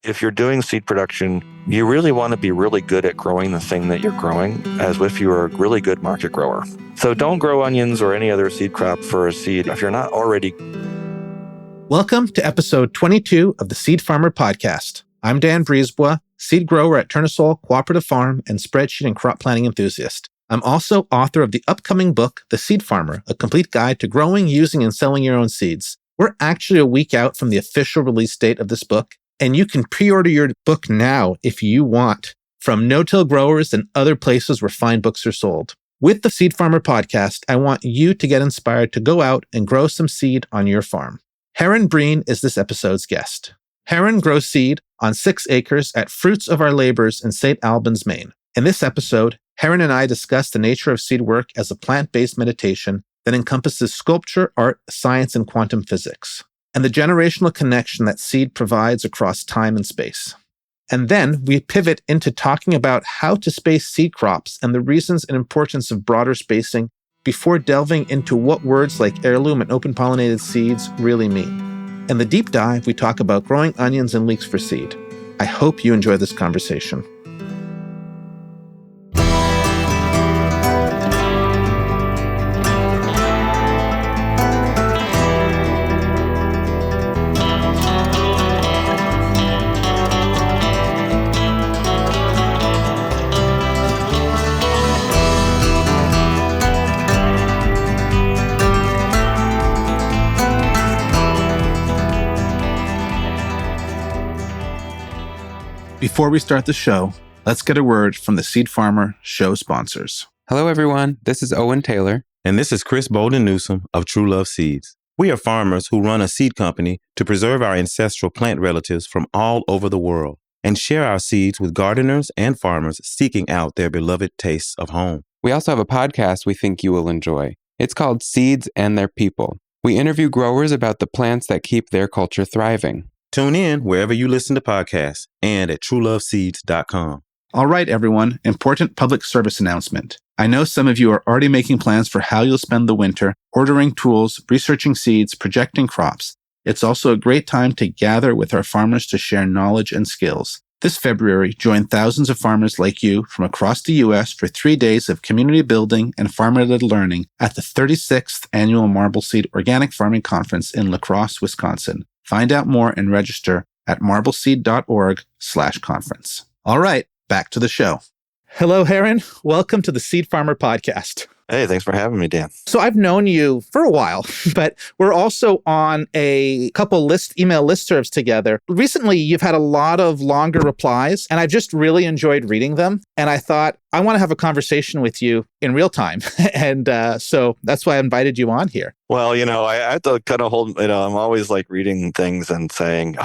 If you're doing seed production, you really want to be really good at growing the thing that you're growing as if you were a really good market grower. So don't grow onions or any other seed crop for a seed if you're not already. Welcome to episode 22 of the Seed Farmer Podcast. I'm Dan Brisebois, seed grower at Turnasol Cooperative Farm and spreadsheet and crop planning enthusiast. I'm also author of the upcoming book, The Seed Farmer, a complete guide to growing, using, and selling your own seeds. We're actually a week out from the official release date of this book, and you can pre-order your book now if you want from no-till growers and other places where fine books are sold. With the Seed Farmer Podcast, I want you to get inspired to go out and grow some seed on your farm. Heron Breen is this episode's guest. Heron grows seed on 6 acres at Fruits of Our Labors in St. Albans, Maine. In this episode, Heron and I discuss the nature of seed work as a plant-based meditation that encompasses sculpture, art, science, and quantum physics, and the generational connection that seed provides across time and space. And then we pivot into talking about how to space seed crops and the reasons and importance of broader spacing before delving into what words like heirloom and open pollinated seeds really mean. In the deep dive, we talk about growing onions and leeks for seed. I hope you enjoy this conversation. Before we start the show, let's get a word from the Seed Farmer show sponsors. Hello, everyone. This is Owen Taylor. And this is Chris Bolden Newsom of True Love Seeds. We are farmers who run a seed company to preserve our ancestral plant relatives from all over the world and share our seeds with gardeners and farmers seeking out their beloved tastes of home. We also have a podcast we think you will enjoy. It's called Seeds and Their People. We interview growers about the plants that keep their culture thriving. Tune in wherever you listen to podcasts and at trueloveseeds.com. All right, everyone, important public service announcement. I know some of you are already making plans for how you'll spend the winter, ordering tools, researching seeds, projecting crops. It's also a great time to gather with our farmers to share knowledge and skills. This February, join thousands of farmers like you from across the U.S. for 3 days of community building and farmer-led learning at the 36th Annual Marble Seed Organic Farming Conference in La Crosse, Wisconsin. Find out more and register at marbleseed.org/conference. All right, back to the show. Hello, Heron. Welcome to the Seed Farmer Podcast. Hey, thanks for having me, Dan. So I've known you for a while, but we're also on a couple email listservs together. Recently, you've had a lot of longer replies, and I've just really enjoyed reading them. And I thought, I want to have a conversation with you in real time. And so that's why I invited you on here. Well, I have to kind of hold, I'm always like reading things and saying,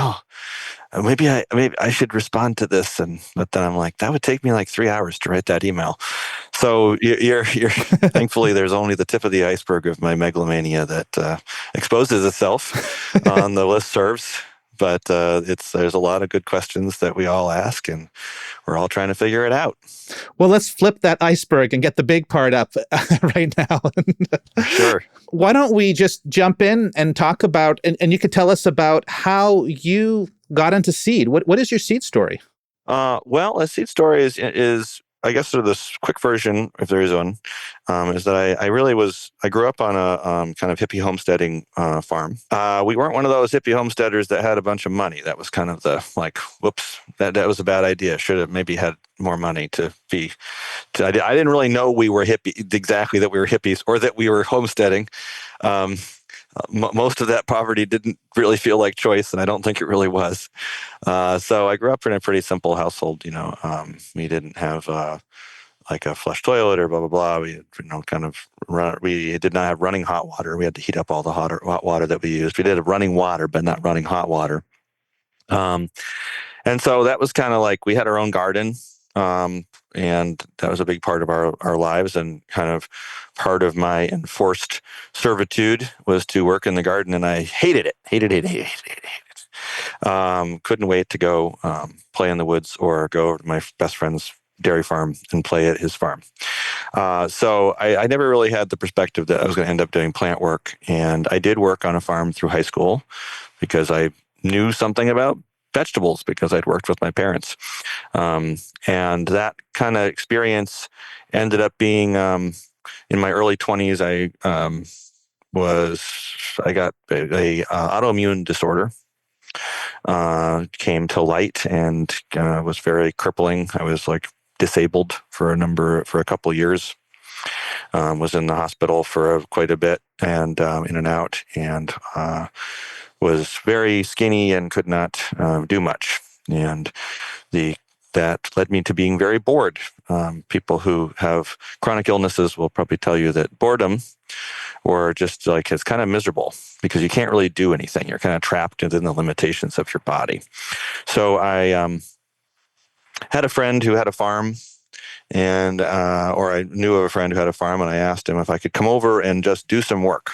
maybe I should respond to this. But then I'm like, that would take me like 3 hours to write that email. So you're thankfully there's only the tip of the iceberg of my megalomania that exposes itself on the listservs. But there's a lot of good questions that we all ask, and we're all trying to figure it out. Well, let's flip that iceberg and get the big part up right now. Sure. Why don't we just jump in and talk about, and you could tell us about how you got into seed. What is your seed story? Well, a seed story is I guess sort of this quick version, if there is one, is that I grew up on a kind of hippie homesteading farm. We weren't one of those hippie homesteaders that had a bunch of money. That was kind of the whoops, that was a bad idea. Should have maybe had more money I didn't really know we were exactly that we were hippies or that we were homesteading. Most of that poverty didn't really feel like choice, and I don't think it really was. So I grew up in a pretty simple household. We didn't have like a flush toilet or blah blah blah. We we did not have running hot water. We had to heat up all the hot water that we used. We did have running water, but not running hot water. And so that was kind of like we had our own garden. And that was a big part of our lives, and kind of part of my enforced servitude was to work in the garden, and I hated it. Couldn't wait to go play in the woods or go over to my best friend's dairy farm and play at his farm. So I never really had the perspective that I was going to end up doing plant work, and I did work on a farm through high school because I knew something about vegetables because I'd worked with my parents. And that kind of experience ended up being in my early 20s. I got a autoimmune disorder came to light and was very crippling. I was like disabled for a couple of years. Was in the hospital for quite a bit and in and out, and was very skinny and could not do much. And that led me to being very bored. People who have chronic illnesses will probably tell you that boredom, or just like, it's kind of miserable because you can't really do anything. You're kind of trapped within the limitations of your body. So I had a friend who had a farm, and or I knew of a friend who had a farm, and I asked him if I could come over and just do some work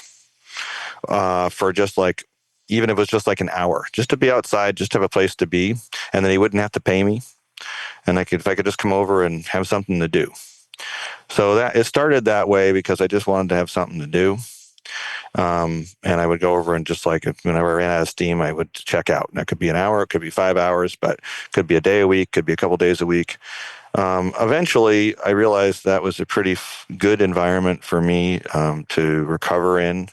for just like, even if it was just like an hour, just to be outside, just have a place to be, and then he wouldn't have to pay me, and if I could just come over and have something to do. So that it started that way because I just wanted to have something to do. And I would go over and just like, whenever I ran out of steam, I would check out. And that could be an hour, it could be 5 hours, but it could be a day a week, could be a couple days a week. Eventually, I realized that was a pretty good environment for me to recover in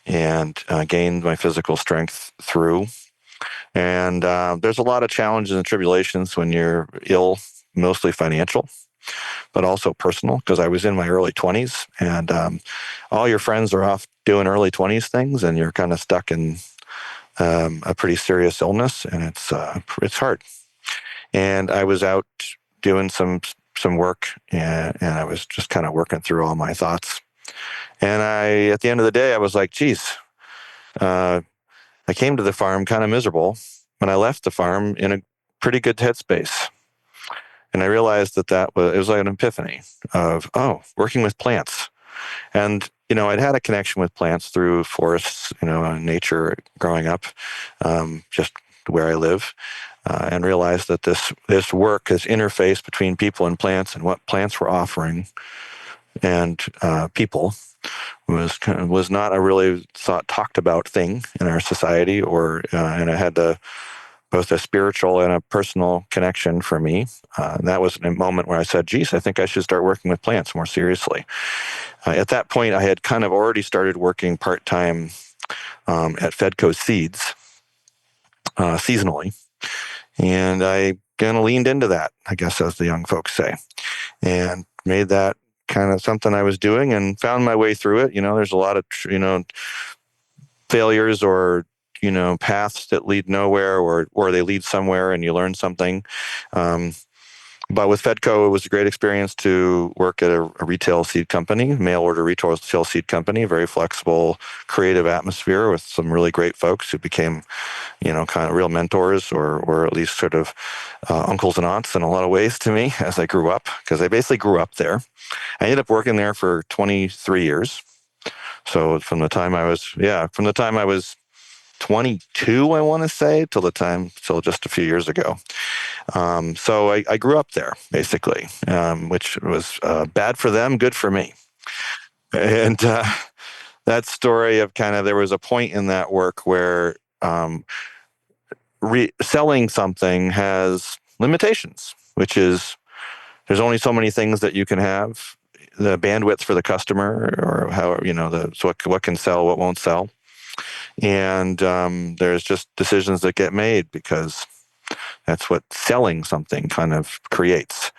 and gain my physical strength through. And there's a lot of challenges and tribulations when you're ill, mostly financial, but also personal, because I was in my early 20s, and all your friends are off doing early 20s things, and you're kind of stuck in a pretty serious illness, and it's hard. And I was out doing some work, and I was just kind of working through all my thoughts. And at the end of the day, I was like, geez, I came to the farm kind of miserable, but I left the farm in a pretty good headspace. And I realized it was like an epiphany of, working with plants. And, I'd had a connection with plants through forests, nature growing up, just where I live, and realized that this work, this interface between people and plants and what plants were offering and people was not a really talked about thing in our society, and it had both a spiritual and a personal connection for me. That was a moment where I said, geez, I think I should start working with plants more seriously. At that point, I had kind of already started working part-time at Fedco Seeds seasonally. And I kind of leaned into that, I guess, as the young folks say, and made that kind of something I was doing and found my way through it. There's a lot of, failures or, paths that lead nowhere or they lead somewhere and you learn something. But with Fedco, it was a great experience to work at a retail seed company, mail order retail seed company, very flexible, creative atmosphere with some really great folks who became, kind of real mentors or at least sort of uncles and aunts in a lot of ways to me as I grew up, because I basically grew up there. I ended up working there for 23 years. So from the time I was 22, I want to say, till just a few years ago. So I grew up there, basically, which was bad for them, good for me. And that story of there was a point in that work where selling something has limitations, which is there's only so many things that you can have, the bandwidth for the customer, or how, what can sell, what won't sell. And there's just decisions that get made because that's what selling something kind of creates.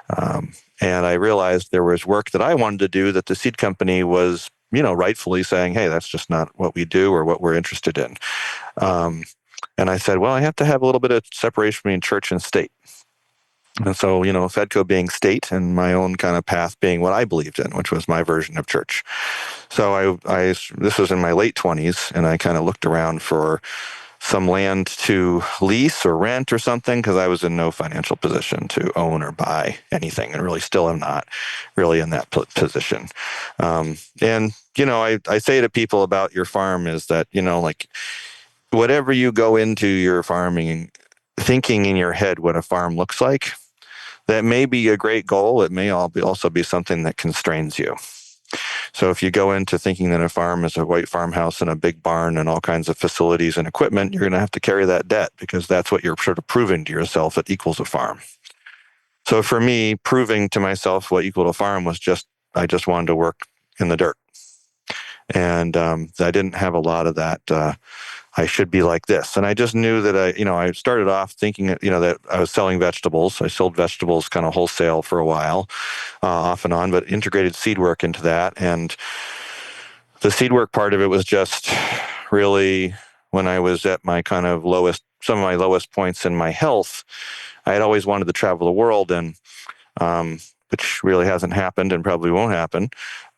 And I realized there was work that I wanted to do that the seed company was, rightfully saying, hey, that's just not what we do or what we're interested in. And I said, well, I have to have a little bit of separation between church and state. And so, Fedco being state and my own kind of path being what I believed in, which was my version of church. So this was in my late 20s, and I kind of looked around for some land to lease or rent or something, because I was in no financial position to own or buy anything, and really still am not really in that position. And, I say to people about your farm is that, like, whatever you go into your farming thinking in your head what a farm looks like, that may be a great goal. It may also be something that constrains you. So if you go into thinking that a farm is a white farmhouse and a big barn and all kinds of facilities and equipment, you're going to have to carry that debt because that's what you're sort of proving to yourself that equals a farm. So for me, proving to myself what equaled a farm was I just wanted to work in the dirt. And I didn't have a lot of that. I should be like this. And I just knew that I started off thinking that I was selling vegetables. I sold vegetables kind of wholesale for a while, off and on, but integrated seed work into that. And the seed work part of it was just really when I was at my kind of some of my lowest points in my health. I had always wanted to travel the world, and which really hasn't happened and probably won't happen.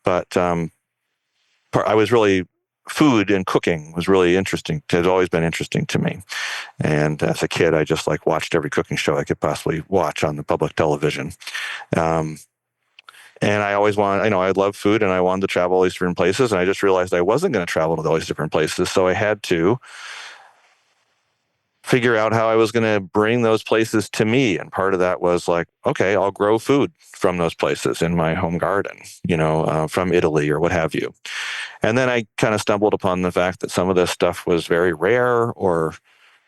But I was really food and cooking was really interesting. It had always been interesting to me. And as a kid, I just watched every cooking show I could possibly watch on the public television. Um, and I always I love food and I wanted to travel all these different places. And I just realized I wasn't going to travel to all these different places. So I had to figure out how I was going to bring those places to me. And part of that was okay, I'll grow food from those places in my home garden, from Italy or what have you. And then I kind of stumbled upon the fact that some of this stuff was very rare, or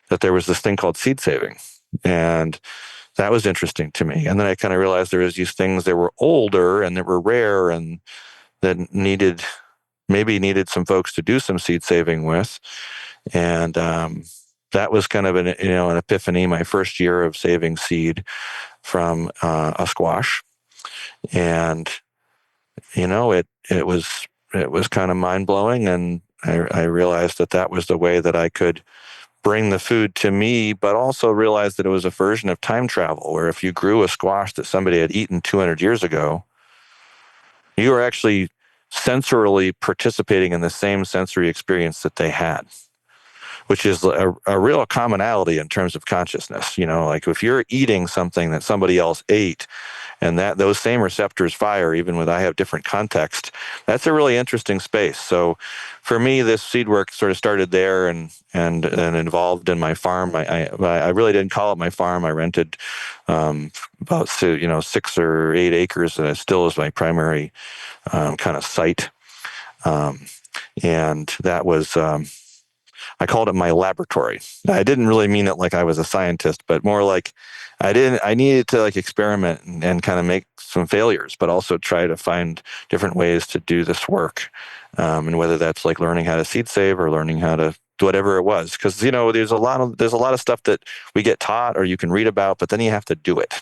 that there was this thing called seed saving. And that was interesting to me. And then I kind of realized there was these things that were older and that were rare and that maybe needed some folks to do some seed saving with. And that was kind of an epiphany, my first year of saving seed from a squash. And, it was kind of mind blowing. And I realized that was the way that I could bring the food to me, but also realized that it was a version of time travel, where if you grew a squash that somebody had eaten 200 years ago, you were actually sensorily participating in the same sensory experience that they had, which is a real commonality in terms of consciousness. If you're eating something that somebody else ate, and that those same receptors fire, even when I have different context, that's a really interesting space. So for me, this seed work sort of started there and involved in my farm. I really didn't call it my farm. I rented about 6 or 8 acres, and it still is my primary kind of site. And that was I called it my laboratory. I didn't really mean it like I was a scientist, but more like I needed to experiment and kind of make some failures, but also try to find different ways to do this work. And whether that's learning how to seed save or learning how to do whatever it was, because there's a lot of stuff that we get taught or you can read about, but then you have to do it.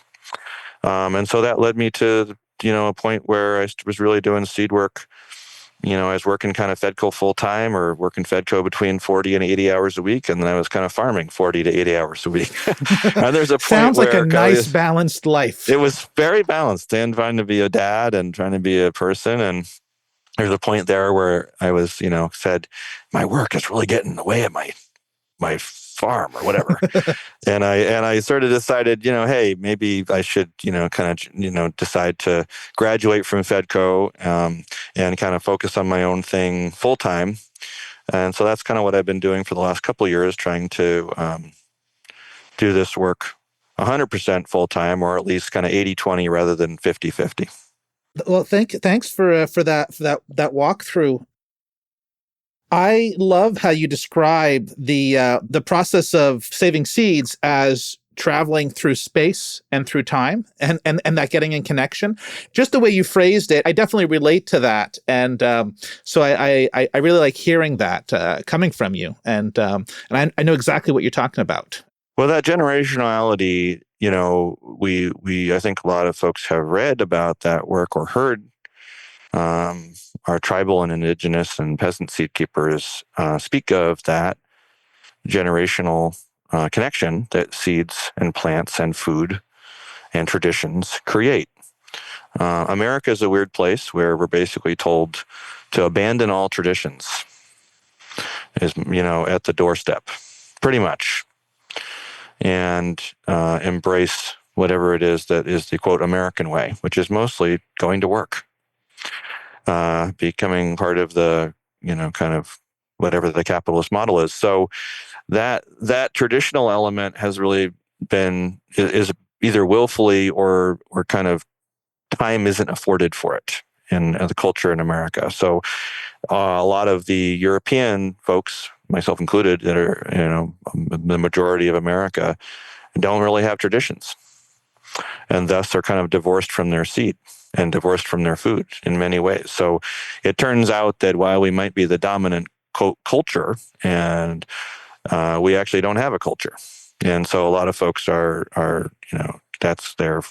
And so that led me to a point where I was really doing seed work. I was working kind of Fedco full time, or working Fedco between 40 and 80 hours a week. And then I was kind of farming 40 to 80 hours a week. And there's a point Sounds like where a nice balanced life. it was very balanced, and trying to be a dad and trying to be a person. And there's a point there where I was, said, my work is really getting in the way of my farm or whatever. And I sort of decided, hey, maybe I should, decide to graduate from Fedco and kind of focus on my own thing full time. And so that's kind of what I've been doing for the last couple of years, trying to do this work 100% full time, or at least kind of 80-20 rather than 50-50. Well, thanks for that walkthrough. I love how you describe the process of saving seeds as traveling through space and through time, and that getting in connection. Just the way you phrased it, I definitely relate to that, and so I really like hearing that coming from you, and I know exactly what you're talking about. Well, that generationality, we I think a lot of folks have read about that work or heard. Our tribal and indigenous and peasant seed keepers speak of that generational connection that seeds and plants and food and traditions create. America is a weird place where we're basically told to abandon all traditions, is at the doorstep, pretty much, and embrace whatever it is that is the quote American way, which is mostly going to work. Becoming part of the, kind of whatever the capitalist model is. So that traditional element has really is either willfully or kind of time isn't afforded for it. in the culture in America. So a lot of the European folks, myself included, that are, the majority of America, don't really have traditions, and thus are kind of divorced from their seed and divorced from their food in many ways. So it turns out that while we might be the dominant culture, and we actually don't have a culture. And so a lot of folks are that's their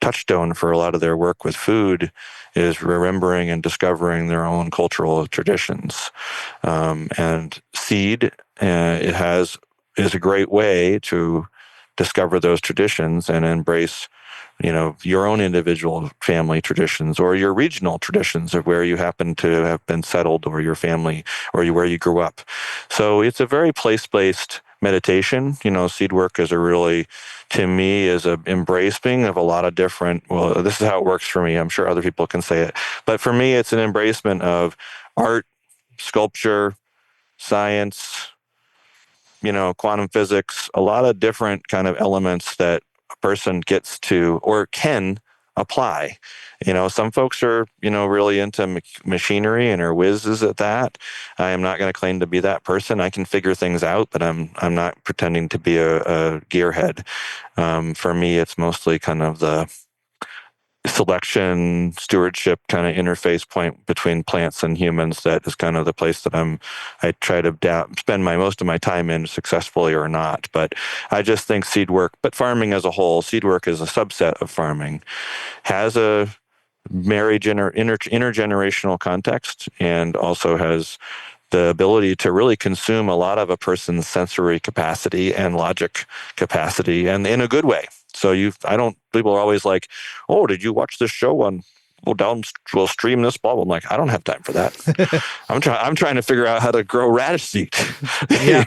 touchstone for a lot of their work with food is remembering and discovering their own cultural traditions. And seed is a great way to discover those traditions and embrace your own individual family traditions or your regional traditions of where you happen to have been settled, or your family, or where you grew up. So it's a very place-based meditation. Seed work is to me, is a embracing of a lot of different, well, this is how it works for me. I'm sure other people can say it. But for me, it's an embracement of art, sculpture, science, quantum physics, a lot of different kind of elements that a person gets to or can apply. Some folks are, really into machinery and are whizzes at that. I am not going to claim to be that person. I can figure things out, but I'm not pretending to be a gearhead. For me, it's mostly kind of the selection, stewardship kind of interface point between plants and humans. That is kind of the place that I try to spend most of my time in, successfully or not. But I just think seed work, but farming as a whole, seed work is a subset of farming, has a marriage intergenerational context, and also has the ability to really consume a lot of a person's sensory capacity and logic capacity, and in a good way. So people are always like, oh, did you watch this show on, we'll stream this ball? I'm like, I don't have time for that. I'm trying to figure out how to grow radish seed. Yeah.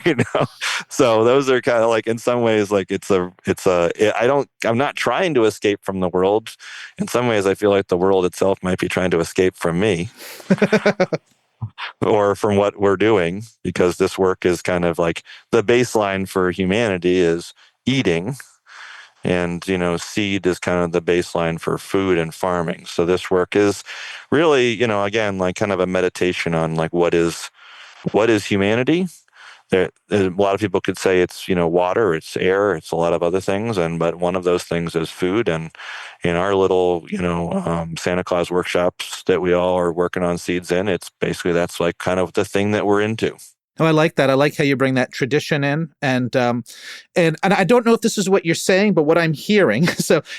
So those are kind of like, in some ways, like I'm not trying to escape from the world. In some ways, I feel like the world itself might be trying to escape from me. Or from what we're doing, because this work is kind of like the baseline for humanity is eating, and seed is kind of the baseline for food and farming. So this work is really, again, like kind of a meditation on like what is humanity. A lot of people could say it's water, it's air, it's a lot of other things, but one of those things is food. And in our little Santa Claus workshops that we all are working on seeds in, it's basically, that's like kind of the thing that we're into. Oh, I like that. I like how you bring that tradition in, and I don't know if this is what you're saying, but what I'm hearing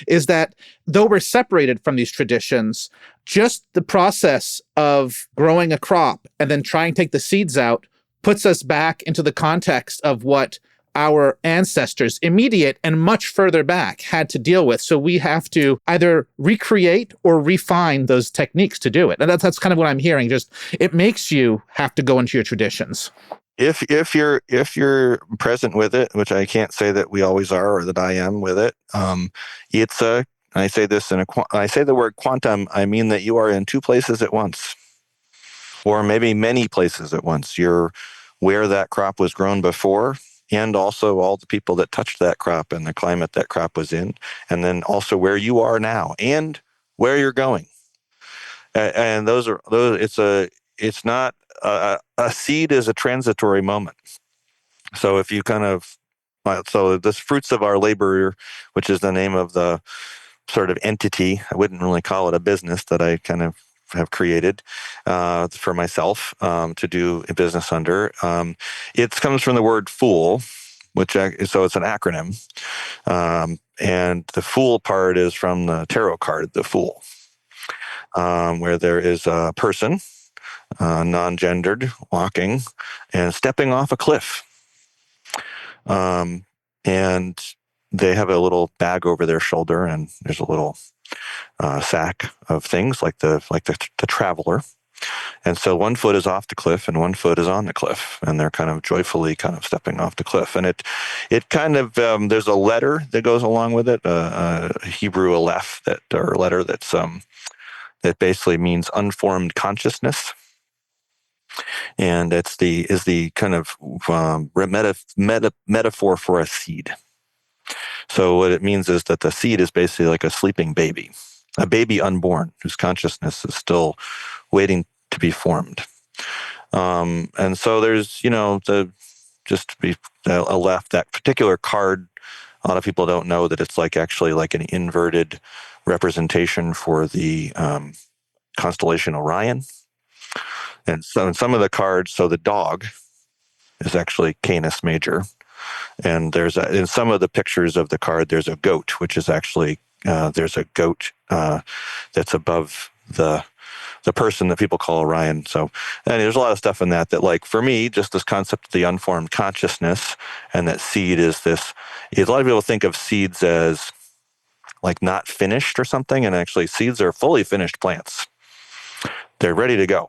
is that though we're separated from these traditions, just the process of growing a crop and then trying to take the seeds out puts us back into the context of what our ancestors, immediate and much further back, had to deal with. So we have to either recreate or refine those techniques to do it. And that's kind of what I'm hearing. Just, it makes you have to go into your traditions. If you're present with it, which I can't say that we always are, or that I am with it, I say this I say the word quantum, I mean that you are in two places at once, or maybe many places at once. You're where that crop was grown before, and also all the people that touched that crop and the climate that crop was in, and then also where you are now and where you're going. And it's not a seed is a transitory moment. So if you so this fruits of our labor, which is the name of the sort of entity, I wouldn't really call it a business, that I kind of have created for myself to do a business under. It comes from the word fool, so it's an acronym. And the fool part is from the tarot card, the Fool, where there is a person, non-gendered, walking and stepping off a cliff. And they have a little bag over their shoulder, and there's a little sack of things like the traveler. And so one foot is off the cliff and one foot is on the cliff, and they're kind of joyfully kind of stepping off the cliff. And it kind of, there's a letter that goes along with it, a Hebrew aleph, or letter that basically means unformed consciousness. And is the kind of metaphor for a seed. So what it means is that the seed is basically like a sleeping baby. a baby unborn whose consciousness is still waiting to be formed. And so there's, just to be left, that particular card, a lot of people don't know that it's actually an inverted representation for the constellation Orion. And so in some of the cards, so the dog is actually Canis Major. And in some of the pictures of the card, there's a goat, which is actually, there's a goat that's above the person that people call Orion. So, and there's a lot of stuff in that for me, just this concept of the unformed consciousness, and that seed is this, a lot of people think of seeds as not finished or something. And actually seeds are fully finished plants. They're ready to go.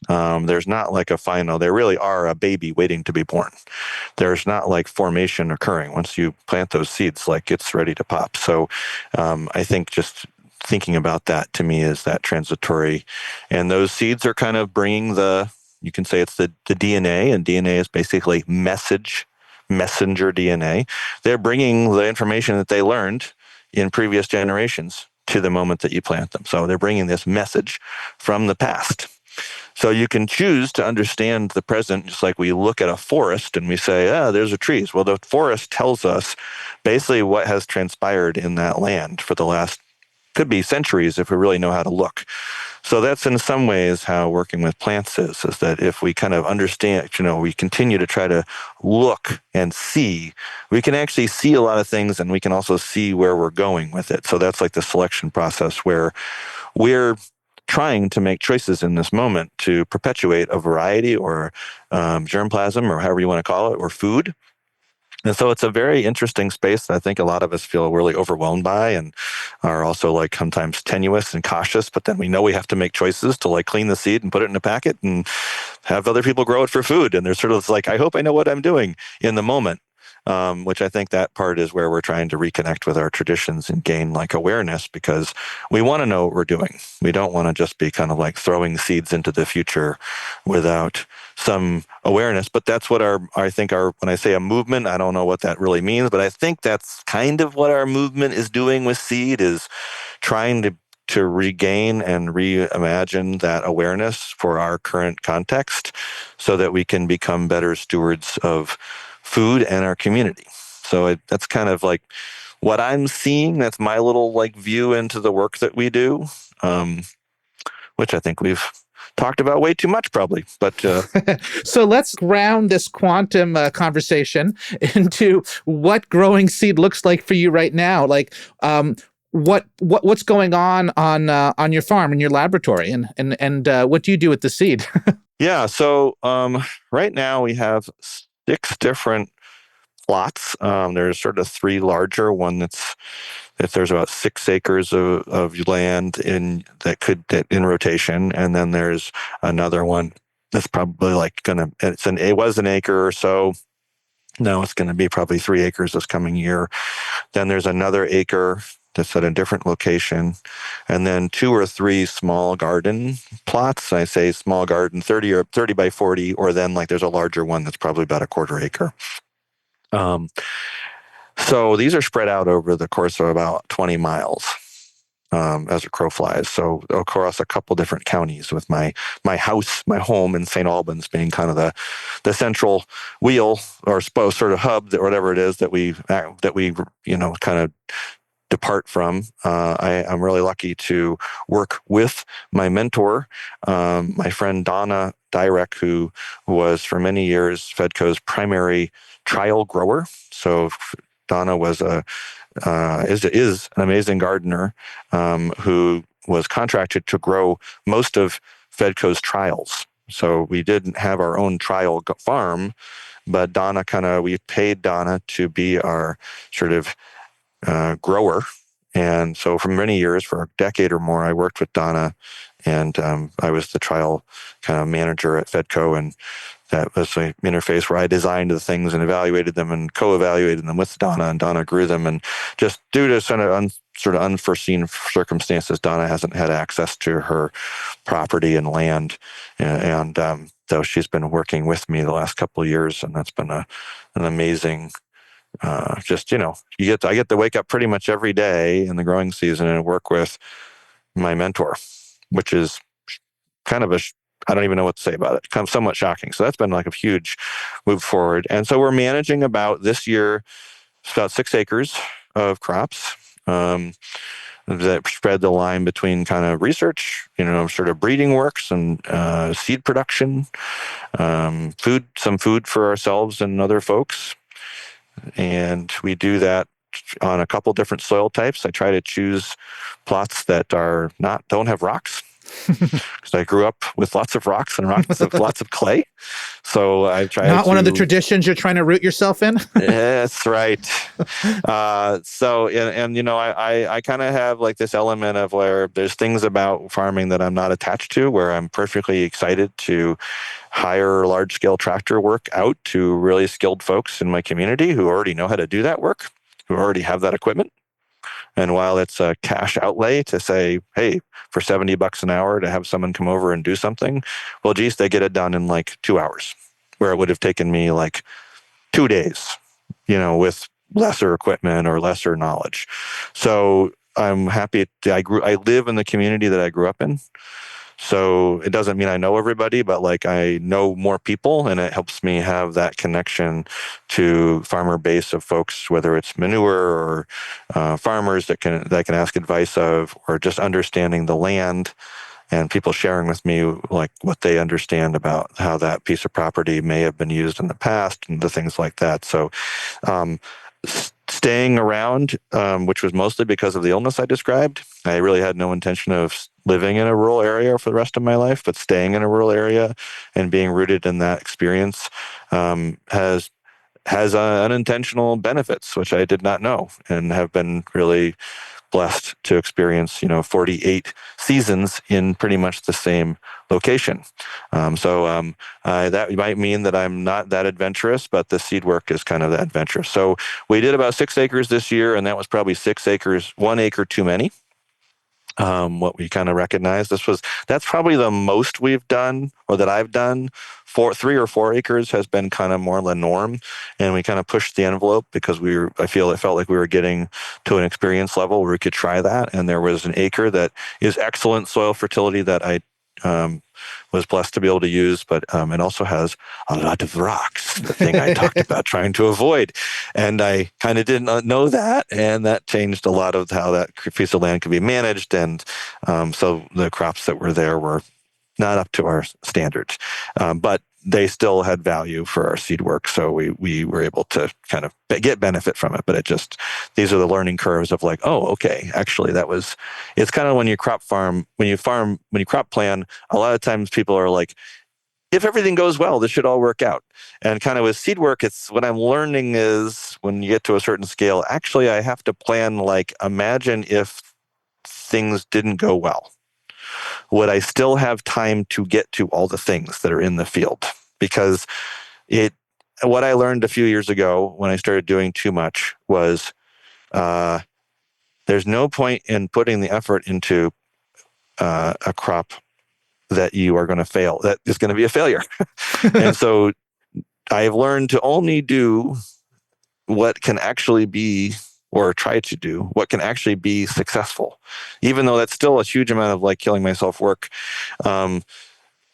There's not a final, they really are a baby waiting to be born. There's not formation occurring. Once you plant those seeds, it's ready to pop. So I think just thinking about that to me is that transitory. And those seeds are kind of bringing you can say it's the DNA, and DNA is basically messenger DNA. They're bringing the information that they learned in previous generations to the moment that you plant them. So they're bringing this message from the past. So you can choose to understand the present, just like we look at a forest and we say, there's the trees. Well, the forest tells us basically what has transpired in that land for the last, could be centuries if we really know how to look. So that's in some ways how working with plants is that if we kind of understand, we continue to try to look and see, we can actually see a lot of things, and we can also see where we're going with it. So that's the selection process where we're trying to make choices in this moment to perpetuate a variety or germplasm, or however you want to call it, or food. And so it's a very interesting space that I think a lot of us feel really overwhelmed by, and are also sometimes tenuous and cautious, but then we know we have to make choices to clean the seed and put it in a packet and have other people grow it for food. And there's sort of I hope I know what I'm doing in the moment. Which I think that part is where we're trying to reconnect with our traditions and gain awareness, because we want to know what we're doing. We don't want to just be kind of throwing seeds into the future without some awareness. But that's what I think when I say a movement, I don't know what that really means, but I think that's kind of what our movement is doing with seed, is trying to regain and reimagine that awareness for our current context, so that we can become better stewards of food and our community. So that's kind of what I'm seeing. That's my little view into the work that we do, which I think we've talked about way too much probably. But so let's ground this quantum conversation into what growing seed looks like for you right now. What's going on your farm, in your laboratory, and what do you do with the seed? Yeah, so right now we have 6 different plots. There's sort of 3 larger. One if there's about 6 acres of land in rotation, and then there's another one that's probably it was an acre or so. Now it's going to be probably 3 acres this coming year. Then there's another acre that's at a different location, and then 2 or 3 small garden plots. I say small garden, 30 by 40, or then there's a larger one that's probably about a quarter acre. So these are spread out over the course of about 20 miles as a crow flies. So across a couple different counties, with my home in St. Albans being kind of the central wheel, or sort of hub, or whatever it is that we kind of depart from. I'm really lucky to work with my mentor, my friend Donna Dyrek, who was for many years Fedco's primary trial grower. So Donna was is an amazing gardener who was contracted to grow most of Fedco's trials. So we didn't have our own trial farm, but we paid Donna to be our sort of grower. And so for many years, for a decade or more, I worked with Donna, and I was the trial kind of manager at Fedco, and that was the interface where I designed the things and evaluated them and co-evaluated them with Donna, and Donna grew them. And just due to sort of unforeseen circumstances, Donna hasn't had access to her property and land, and so she's been working with me the last couple of years, and that's been an amazing. I get to wake up pretty much every day in the growing season and work with my mentor, which is kind of I don't even know what to say about it. Kind of somewhat shocking. So that's been like a huge move forward. And so we're managing about this year, it's about 6 acres of crops. That spread the line between kind of research, sort of breeding works and seed production, some food for ourselves and other folks. And we do that on a couple different soil types. I try to choose plots that don't have rocks, because I grew up with lots of rocks and lots of clay. So I try Not to. one of the traditions you're trying to root yourself in? That's right. I kind of have like this element of where there's things about farming that I'm not attached to, where I'm perfectly excited to hire large scale tractor work out to really skilled folks in my community who already know how to do that work, who already have that equipment. And while it's a cash outlay to say, hey, for $70 an hour to have someone come over and do something, well, geez, they get it done in like 2 hours, where it would have taken me like 2 days, with lesser equipment or lesser knowledge. So I'm happy. I live in the community that I grew up in. So it doesn't mean I know everybody, but like I know more people, and it helps me have that connection to farmer base of folks, whether it's manure or farmers that can ask advice of, or just understanding the land, and people sharing with me like what they understand about how that piece of property may have been used in the past and the things like that. So um, staying around, which was mostly because of the illness I described. I really had no intention of living in a rural area for the rest of my life, but staying in a rural area and being rooted in that experience has unintentional benefits, which I did not know, and have been really blessed to experience, 48 seasons in pretty much the same location. That might mean that I'm not that adventurous, but the seed work is kind of that adventurous. So we did about 6 acres this year, and that was probably 6 acres, 1 acre too many. What we kind of recognize, that's probably the most we've done, or that I've done. 3 or 4 acres has been kind of more the norm, and we kind of pushed the envelope because it felt like we were getting to an experience level where we could try that. And there was an acre that is excellent soil fertility that I was blessed to be able to use, but it also has a lot of rocks, the thing I talked about trying to avoid. And I kind of didn't know that, and that changed a lot of how that piece of land could be managed. And so the crops that were there were not up to our standards, but they still had value for our seed work. So we were able to kind of get benefit from it. But these are the learning curves of like, oh, okay, actually it's kind of when you crop plan, a lot of times people are like, if everything goes well, this should all work out. And kind of with seed work, it's what I'm learning is when you get to a certain scale, actually, I have to plan, like, imagine if things didn't go well. Would I still have time to get to all the things that are in the field? Because what I learned a few years ago when I started doing too much was there's no point in putting the effort into a crop that you are going to fail, that is going to be a failure. And so I've learned to only do what can actually be, or try to do what can actually be successful, even though that's still a huge amount of like killing myself work.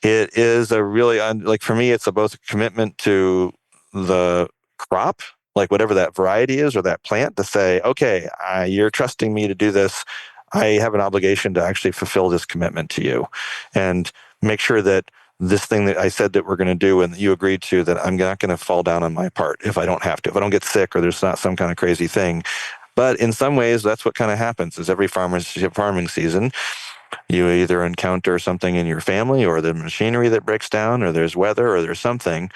It is a really, like for me, it's both a commitment to the crop, like whatever that variety is or that plant, to say, okay, you're trusting me to do this. I have an obligation to actually fulfill this commitment to you and make sure that this thing that I said that we're going to do and that you agreed to, that I'm not going to fall down on my part if I don't have to, if I don't get sick or there's not some kind of crazy thing. But in some ways, that's what kind of happens is every farming season, you either encounter something in your family or the machinery that breaks down or there's weather or there's something.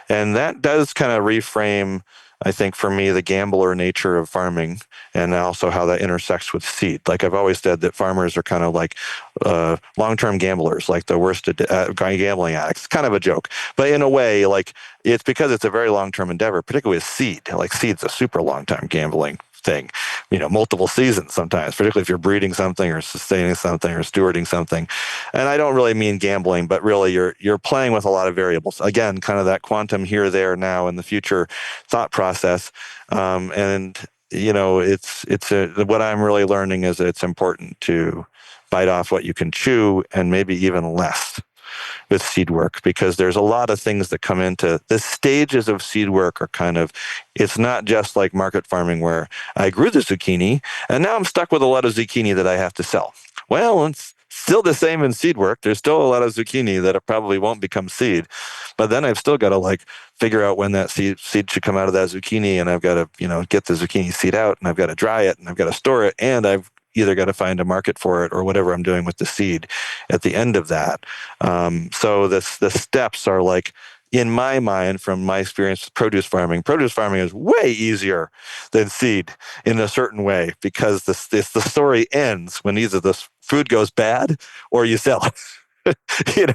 And that does kind of reframe, I think, for me, the gambler nature of farming and also how that intersects with seed. Like I've always said that farmers are kind of like long-term gamblers, like the worst gambling addicts. It's kind of a joke. But in a way, like it's because it's a very long-term endeavor, particularly with seed. Like seed's a super long-term gambling thing, multiple seasons sometimes, particularly if you're breeding something or sustaining something or stewarding something. And I don't really mean gambling, but really you're playing with a lot of variables. Again, kind of that quantum here, there, now, in the future thought process. And what I'm really learning is that it's important to bite off what you can chew, and maybe even less with seed work, because there's a lot of things that come into the stages of seed work. Are kind of, it's not just like market farming where I grew the zucchini and now I'm stuck with a lot of zucchini that I have to sell. Well, it's still the same in seed work. There's still a lot of zucchini that it probably won't become seed, but then I've still got to like figure out when that seed should come out of that zucchini, and I've got to, get the zucchini seed out, and I've got to dry it, and I've got to store it, and I've either got to find a market for it or whatever I'm doing with the seed at the end of that. So the steps are like, in my mind, from my experience with produce farming is way easier than seed in a certain way, because the story ends when either the food goes bad or you sell it.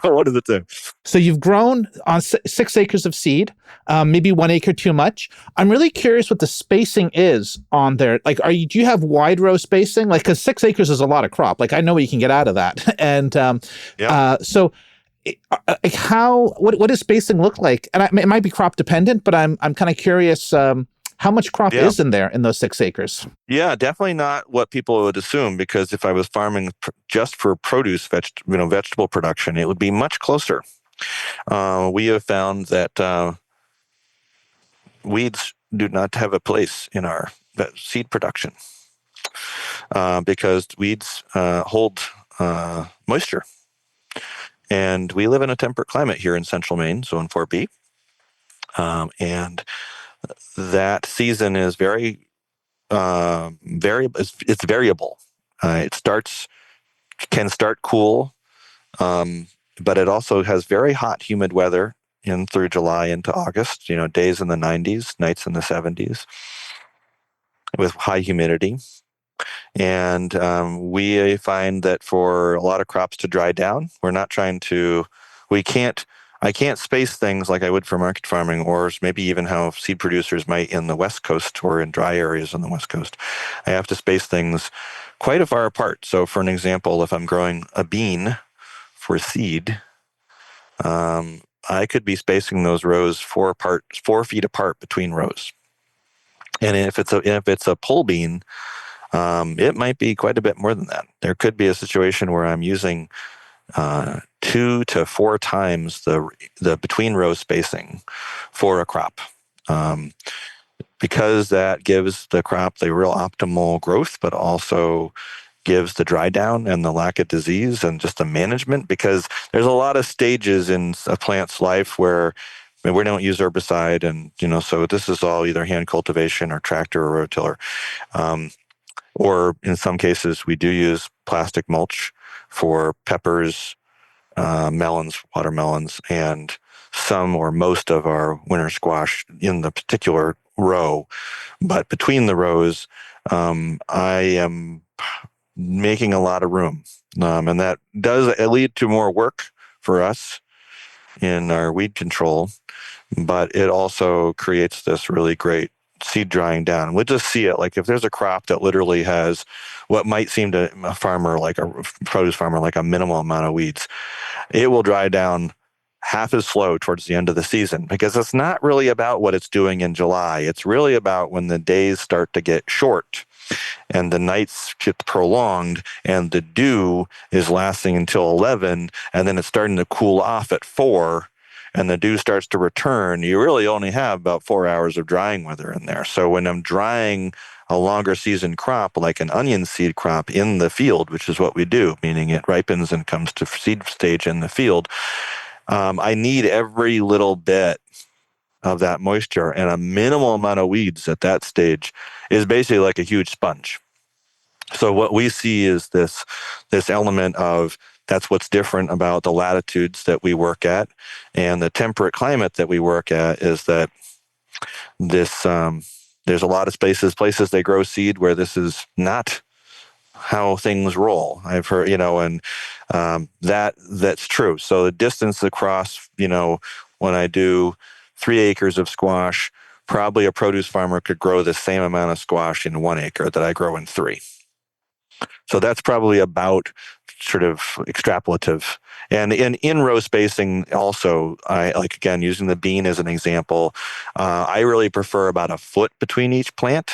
One of the two. So you've grown on 6 acres of seed, maybe 1 acre too much. I'm really curious what the spacing is on there. Like, do you have wide row spacing? Like, because 6 acres is a lot of crop. Like, I know what you can get out of that. And so, what does spacing look like? And it might be crop dependent, but I'm kind of curious. How much crop is in there in those 6 acres? Yeah, definitely not what people would assume, because if I was farming just for produce, vegetable production, it would be much closer. We have found that weeds do not have a place in our seed production, because weeds hold moisture. And we live in a temperate climate here in central Maine, zone 4B. And that season is very it's variable. It can start cool, but it also has very hot, humid weather in through July into August. Days in the 90s, nights in the 70s, with high humidity. And we find that for a lot of crops to dry down, I can't space things like I would for market farming, or maybe even how seed producers might in the West Coast or in dry areas on the West Coast. I have to space things quite far apart. So for an example, if I'm growing a bean for seed, I could be spacing those rows 4 feet apart between rows. And if it's a pole bean, it might be quite a bit more than that. There could be a situation where I'm using 2 to 4 times the between row spacing for a crop, because that gives the crop the real optimal growth, but also gives the dry down and the lack of disease and just the management, because there's a lot of stages in a plant's life where we don't use herbicide, and so this is all either hand cultivation or tractor or rototiller. Or in some cases, we do use plastic mulch for peppers, melons, watermelons, and some or most of our winter squash in the particular row. But between the rows, I am making a lot of room. And that does lead to more work for us in our weed control, but it also creates this really great seed drying down. We'll just see it. Like if there's a crop that literally has what might seem to a farmer, like a produce farmer, like a minimal amount of weeds, it will dry down half as slow towards the end of the season, because it's not really about what it's doing in July. It's really about when the days start to get short and the nights get prolonged and the dew is lasting until 11, and then it's starting to cool off at 4, and the dew starts to return. You really only have about 4 hours of drying weather in there. So when I'm drying a longer season crop, like an onion seed crop in the field, which is what we do, meaning it ripens and comes to seed stage in the field, I need every little bit of that moisture, and a minimal amount of weeds at that stage is basically like a huge sponge. So what we see is this element of, that's what's different about the latitudes that we work at and the temperate climate that we work at, is that this there's a lot of places they grow seed where this is not how things roll. I've heard, and that's true. So the distance across, when I do 3 acres of squash, probably a produce farmer could grow the same amount of squash in 1 acre that I grow in 3. So that's probably about sort of extrapolative. And in row spacing also, I like, again, using the bean as an example, I really prefer about a foot between each plant.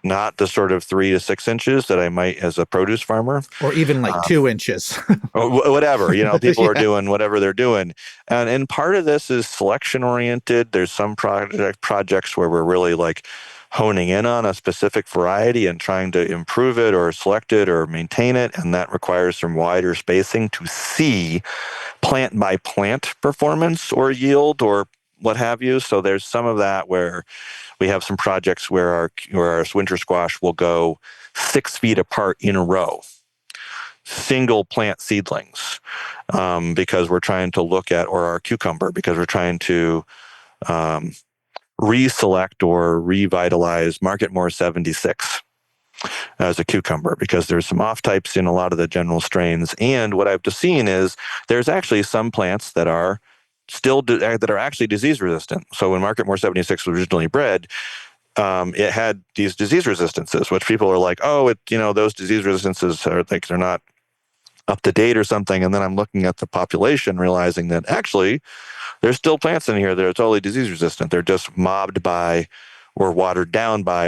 not the sort of 3 to 6 inches that I might as a produce farmer. Or even like 2 inches. Or whatever, people are Yeah. doing whatever they're doing. And part of this is selection oriented. There's some projects where we're really like honing in on a specific variety and trying to improve it or select it or maintain it. And that requires some wider spacing to see plant by plant performance or yield or what have you. So there's some of that where we have some projects where our winter squash will go 6 feet apart in a row, single plant seedlings, because we're trying to look at, or our cucumber, because we're trying to reselect or revitalize Marketmore 76 as a cucumber, because there's some off types in a lot of the general strains. And what I've just seen is there's actually some plants that are that are actually disease resistant. So when Marketmore 76 was originally bred, it had these disease resistances, which people are like, oh, those disease resistances are like they're not up to date or something. And then I'm looking at the population, realizing that actually there's still plants in here that are totally disease resistant. They're just mobbed by or watered down by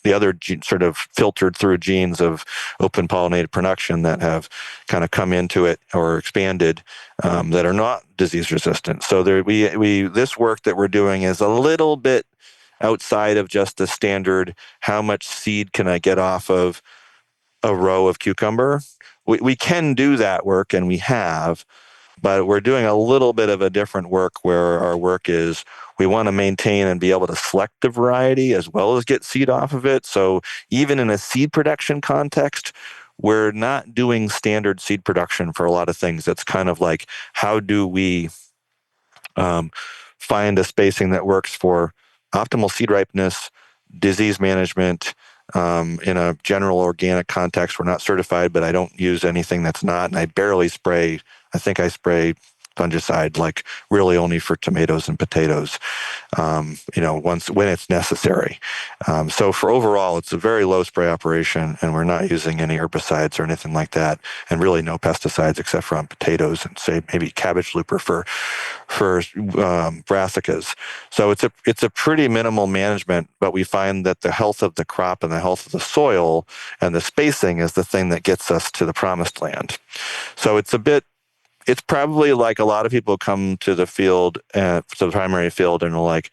the other sort of filtered through genes of open pollinated production that have kind of come into it or expanded, that are not disease resistant. So this work that we're doing is a little bit outside of just the standard, how much seed can I get off of a row of cucumber? We can do that work, and we have, but we're doing a little bit of a different work where our work is we want to maintain and be able to select the variety as well as get seed off of it. So even in a seed production context, we're not doing standard seed production for a lot of things. It's kind of like, how do we find a spacing that works for optimal seed ripeness, disease management, in a general organic context. We're not certified, but I don't use anything that's not, and I barely spray. I think I spray fungicide like really only for tomatoes and potatoes, once when it's necessary. So for overall, it's a very low spray operation, and we're not using any herbicides or anything like that, and really no pesticides except for on potatoes and say maybe cabbage looper for brassicas. So it's a pretty minimal management, but we find that the health of the crop and the health of the soil and the spacing is the thing that gets us to the promised land. So it's probably like a lot of people come to the field, to the primary field, and are like,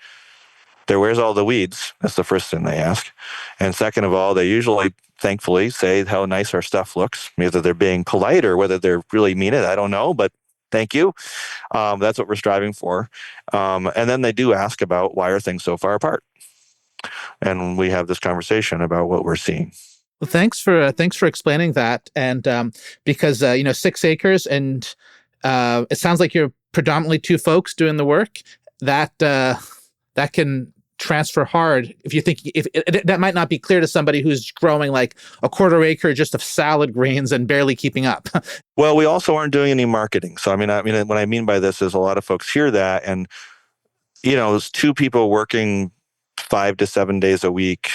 where's all the weeds? That's the first thing they ask. And second of all, they usually, thankfully, say how nice our stuff looks. Whether they're being polite or whether they really mean it, I don't know, but thank you. That's what we're striving for. And then they do ask about, why are things so far apart? And we have this conversation about what we're seeing. Well, thanks for explaining that. And because 6 acres, and it sounds like you're predominantly 2 folks doing the work. That can transfer hard if you think if that might not be clear to somebody who's growing like a 1/4 acre just of salad greens and barely keeping up. Well, we also aren't doing any marketing. So I mean, what I mean by this is a lot of folks hear that, and it's 2 people working 5 to 7 days a week,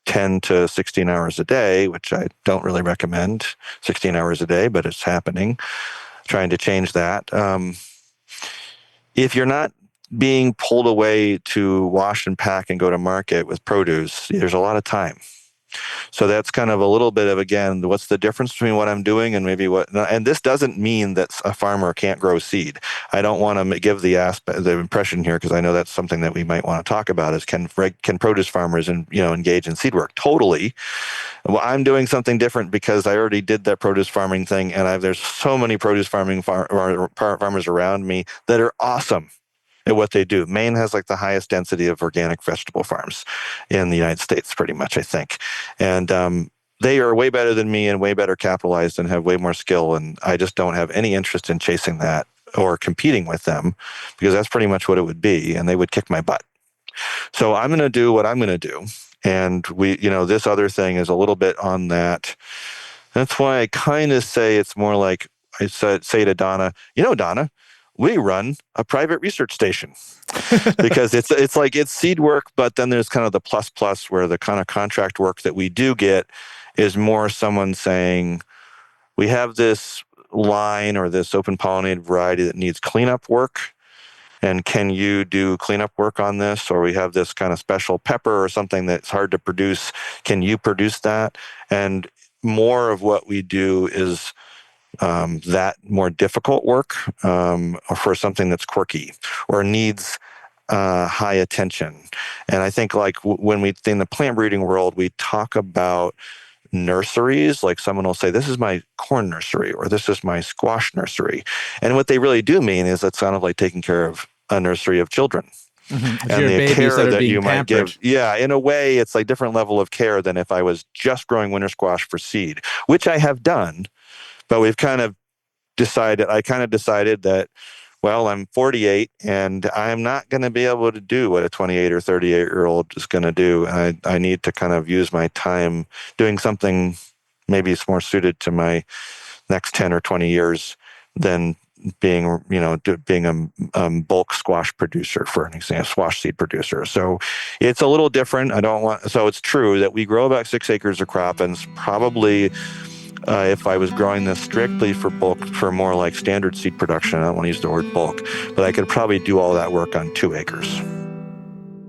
10 to 16 hours a day, which I don't really recommend 16 hours a day, but it's happening. Trying to change that. If you're not being pulled away to wash and pack and go to market with produce, there's a lot of time. So that's kind of a little bit of, again, what's the difference between what I'm doing and maybe what, and this doesn't mean that a farmer can't grow seed. I don't want to give the impression here, because I know that's something that we might want to talk about, is can produce farmers engage in seed work? Totally. Well, I'm doing something different because I already did that produce farming thing, and there's so many produce farming farmers around me that are awesome at what they do. Maine has like the highest density of organic vegetable farms in the United States, pretty much, I think. And they are way better than me and way better capitalized and have way more skill. And I just don't have any interest in chasing that or competing with them, because that's pretty much what it would be. And they would kick my butt. So I'm going to do what I'm going to do. And this other thing is a little bit on that. That's why I kind of say it's more like I say to Donna, Donna, we run a private research station, because it's like it's seed work, but then there's kind of the plus where the kind of contract work that we do get is more someone saying, we have this line or this open pollinated variety that needs cleanup work, And can you do cleanup work on this? Or we have this kind of special pepper or something that's hard to produce. Can you produce that? And more of what we do is that more difficult work for something that's quirky or needs high attention. And I think like when we in the plant breeding world, we talk about nurseries. Like someone will say, this is my corn nursery or this is my squash nursery. And what they really do mean is it's kind of like taking care of a nursery of children. Mm-hmm. And Your the babies that care are that being you might pampered. give. Yeah, in a way, it's like different level of care than if I was just growing winter squash for seed, which I have done. But we've kind of decided that, well, I'm 48 and I'm not going to be able to do what a 28 or 38-year-old is going to do. I need to kind of use my time doing something maybe it's more suited to my next 10 or 20 years than being a bulk squash producer, for an example, squash seed producer. So it's a little different. So it's true that we grow about 6 acres of crop, and it's probably if I was growing this strictly for bulk, for more like standard seed production, I don't want to use the word bulk, but I could probably do all that work on 2 acres.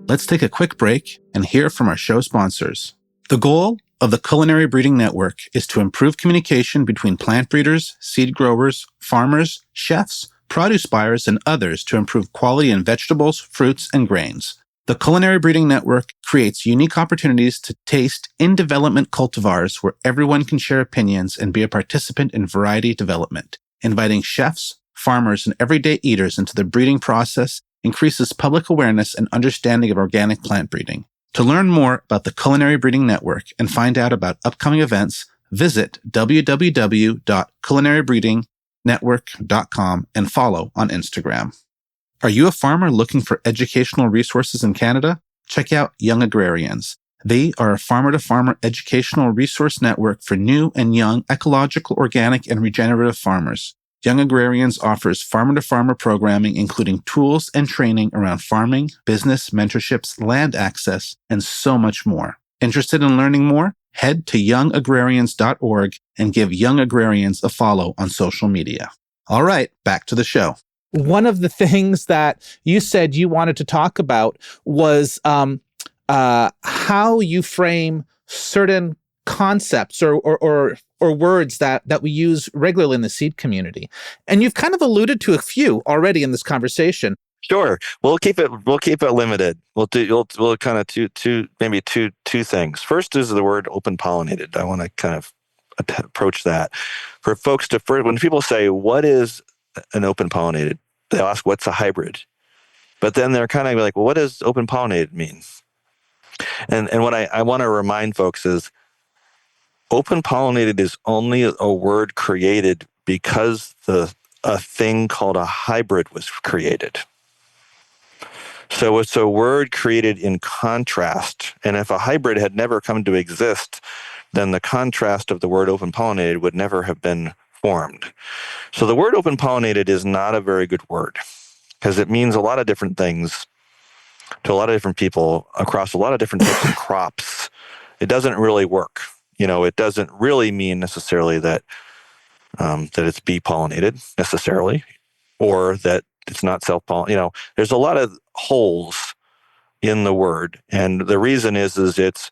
Let's take a quick break and hear from our show sponsors. The goal of the Culinary Breeding Network is to improve communication between plant breeders, seed growers, farmers, chefs, produce buyers, and others to improve quality in vegetables, fruits, and grains. The Culinary Breeding Network creates unique opportunities to taste in-development cultivars where everyone can share opinions and be a participant in variety development. Inviting chefs, farmers, and everyday eaters into the breeding process increases public awareness and understanding of organic plant breeding. To learn more about the Culinary Breeding Network and find out about upcoming events, visit www.culinarybreedingnetwork.com and follow on Instagram. Are you a farmer looking for educational resources in Canada? Check out Young Agrarians. They are a farmer-to-farmer educational resource network for new and young ecological, organic, and regenerative farmers. Young Agrarians offers farmer-to-farmer programming, including tools and training around farming, business, mentorships, land access, and so much more. Interested in learning more? Head to youngagrarians.org and give Young Agrarians a follow on social media. All right, back to the show. One of the things that you said you wanted to talk about was how you frame certain concepts or words that we use regularly in the seed community. And you've kind of alluded to a few already in this conversation. Sure. We'll keep it limited. We'll kind of two things. First is the word open pollinated. I want to kind of approach that for folks when people say, what is an open pollinated? They'll ask, what's a hybrid? But then they're kind of like, well, what does open pollinated mean? And what I want to remind folks is open pollinated is only a word created because a thing called a hybrid was created. So it's a word created in contrast. And if a hybrid had never come to exist, then the contrast of the word open pollinated would never have been formed. So the word open pollinated is not a very good word because it means a lot of different things to a lot of different people across a lot of different types of crops. It doesn't really work. It doesn't really mean necessarily that it's bee pollinated necessarily, or that it's not self-pollinated. There's a lot of holes in the word. And the reason is it's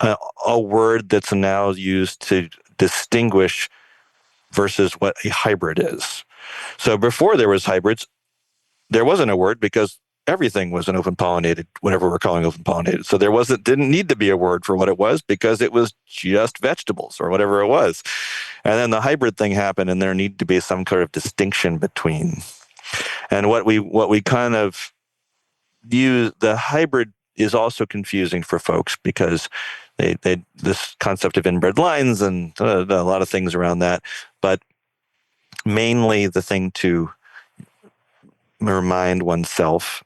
a word that's now used to distinguish versus what a hybrid is. So before there was hybrids, there wasn't a word because everything was an open pollinated, whatever we're calling open pollinated. So didn't need to be a word for what it was because it was just vegetables or whatever it was. And then the hybrid thing happened and there needed to be some kind of distinction between. And what we kind of use, the hybrid is also confusing for folks because they this concept of inbred lines and a lot of things around that. But mainly the thing to remind oneself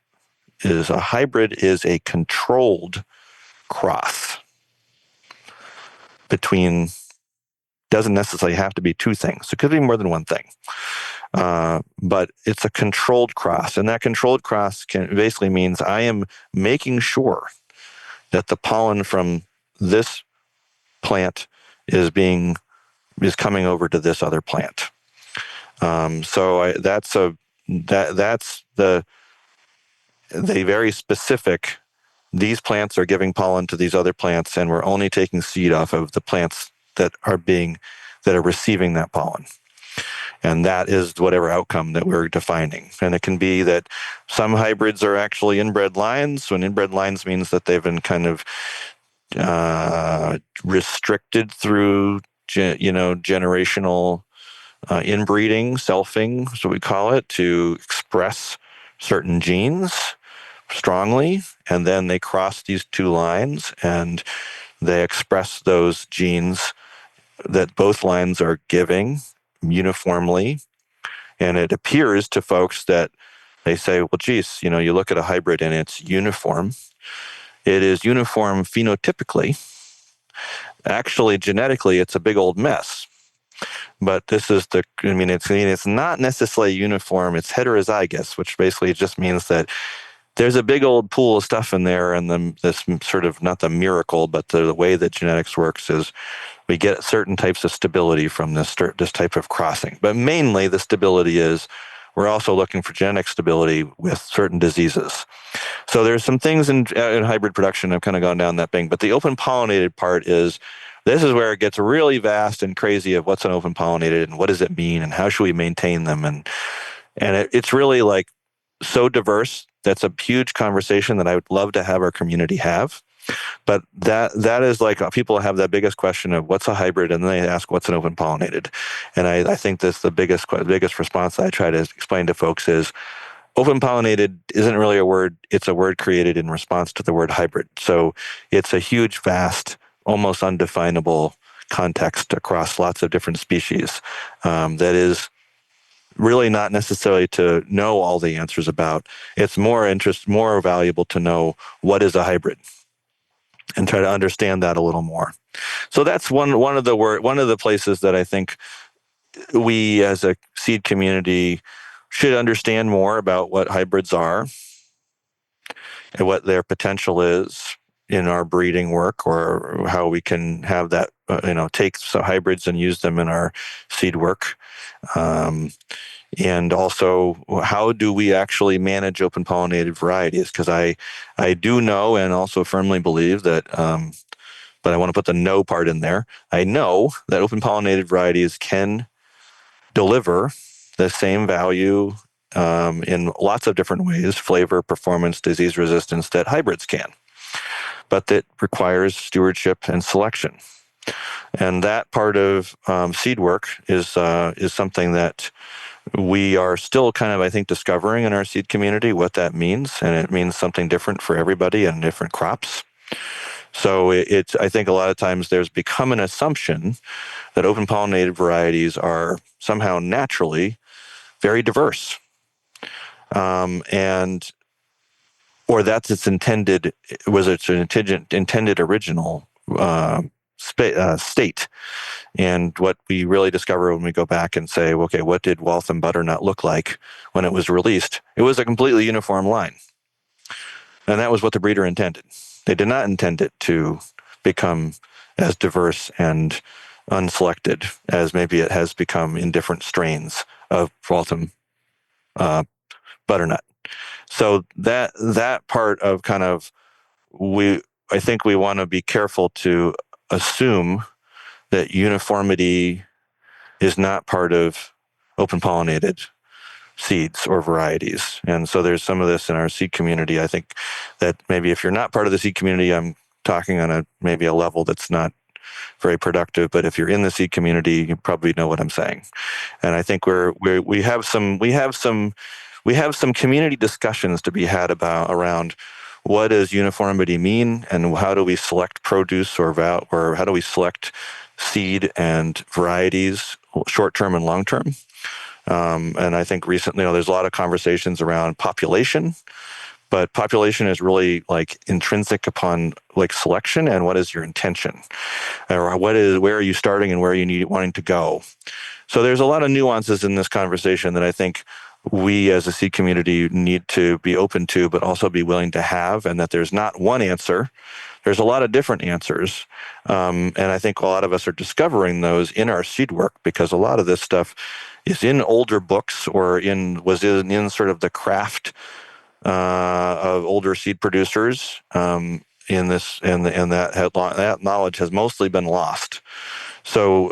is a hybrid is a controlled cross between, doesn't necessarily have to be two things. It could be more than one thing. But it's a controlled cross. And that controlled cross basically means I am making sure that the pollen from this plant is coming over to this other plant. That's the they very specific. These plants are giving pollen to these other plants, and we're only taking seed off of the plants that are receiving that pollen. And that is whatever outcome that we're defining. And it can be that some hybrids are actually inbred lines. When inbred lines means that they've been kind of restricted through, generational inbreeding, selfing, so we call it, to express certain genes strongly. And then they cross these two lines and they express those genes that both lines are giving uniformly. And it appears to folks that they say, well, geez, you look at a hybrid and it's uniform. It is uniform phenotypically. Actually, genetically, it's a big old mess. But this is it's not necessarily uniform. It's heterozygous, which basically just means that there's a big old pool of stuff in there. And this sort of, not the miracle, but the way that genetics works is we get certain types of stability from this type of crossing. But mainly the stability is we're also looking for genetic stability with certain diseases. So there's some things in hybrid production I've kind of gone down that thing. But the open pollinated part this is where it gets really vast and crazy of what's an open pollinated and what does it mean and how should we maintain them. And it's really like so diverse. That's a huge conversation that I would love to have our community have. But that is like people have that biggest question of what's a hybrid, and then they ask what's an open pollinated. And I think that's the biggest response that I try to explain to folks is open pollinated isn't really a word. It's a word created in response to the word hybrid. So it's a huge, vast, almost undefinable context across lots of different species that is really not necessarily to know all the answers about. It's more valuable to know what is a hybrid and try to understand that a little more. So that's one of the places that I think we as a seed community should understand more about what hybrids are and what their potential is in our breeding work, or how we can have that, take some hybrids and use them in our seed work. And also, how do we actually manage open pollinated varieties? Because I do know and also firmly believe that, but I want to put the no part in there. I know that open pollinated varieties can deliver the same value in lots of different ways, flavor, performance, disease resistance, that hybrids can. But that requires stewardship and selection. And that part of seed work is something that we are still kind of, I think, discovering in our seed community what that means. And it means something different for everybody and different crops. So I think a lot of times there's become an assumption that open pollinated varieties are somehow naturally very diverse. Or that's its intended original state. And what we really discover when we go back and say, okay, what did Waltham butternut look like when it was released? It was a completely uniform line. And that was what the breeder intended. They did not intend it to become as diverse and unselected as maybe it has become in different strains of Waltham butternut. So that part of kind of I think we want to be careful to assume that uniformity is not part of open pollinated seeds or varieties. And so there's some of this in our seed community. I think that maybe if you're not part of the seed community, I'm talking on maybe a level that's not very productive. But if you're in the seed community, you probably know what I'm saying. And I think we have some community discussions to be had around what does uniformity mean, and how do we select produce or how do we select seed and varieties, short-term and long-term. And I think recently, there's a lot of conversations around population, but population is really like intrinsic upon like selection and what is your intention, or where are you starting and where are you wanting to go. So there's a lot of nuances in this conversation that I think we as a seed community need to be open to, but also be willing to have, and that there's not one answer. There's a lot of different answers. And I think a lot of us are discovering those in our seed work, because a lot of this stuff is in older books or was in sort of the craft of older seed producers in this, and that knowledge has mostly been lost. So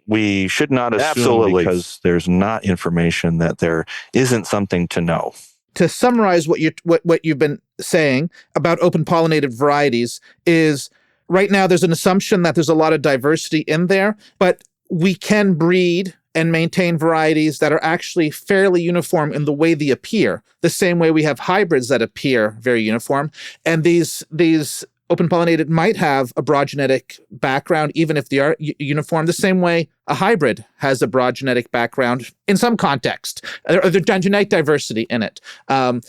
we should not assume Absolutely. because there's not information that there isn't something to know. To summarize what you've been saying about open pollinated varieties is right now there's an assumption that there's a lot of diversity in there, but we can breed and maintain varieties that are actually fairly uniform in the way they appear, the same way we have hybrids that appear very uniform. And these open pollinated might have a broad genetic background, even if they are uniform, the same way a hybrid has a broad genetic background in some context, or there's genetic diversity in it. That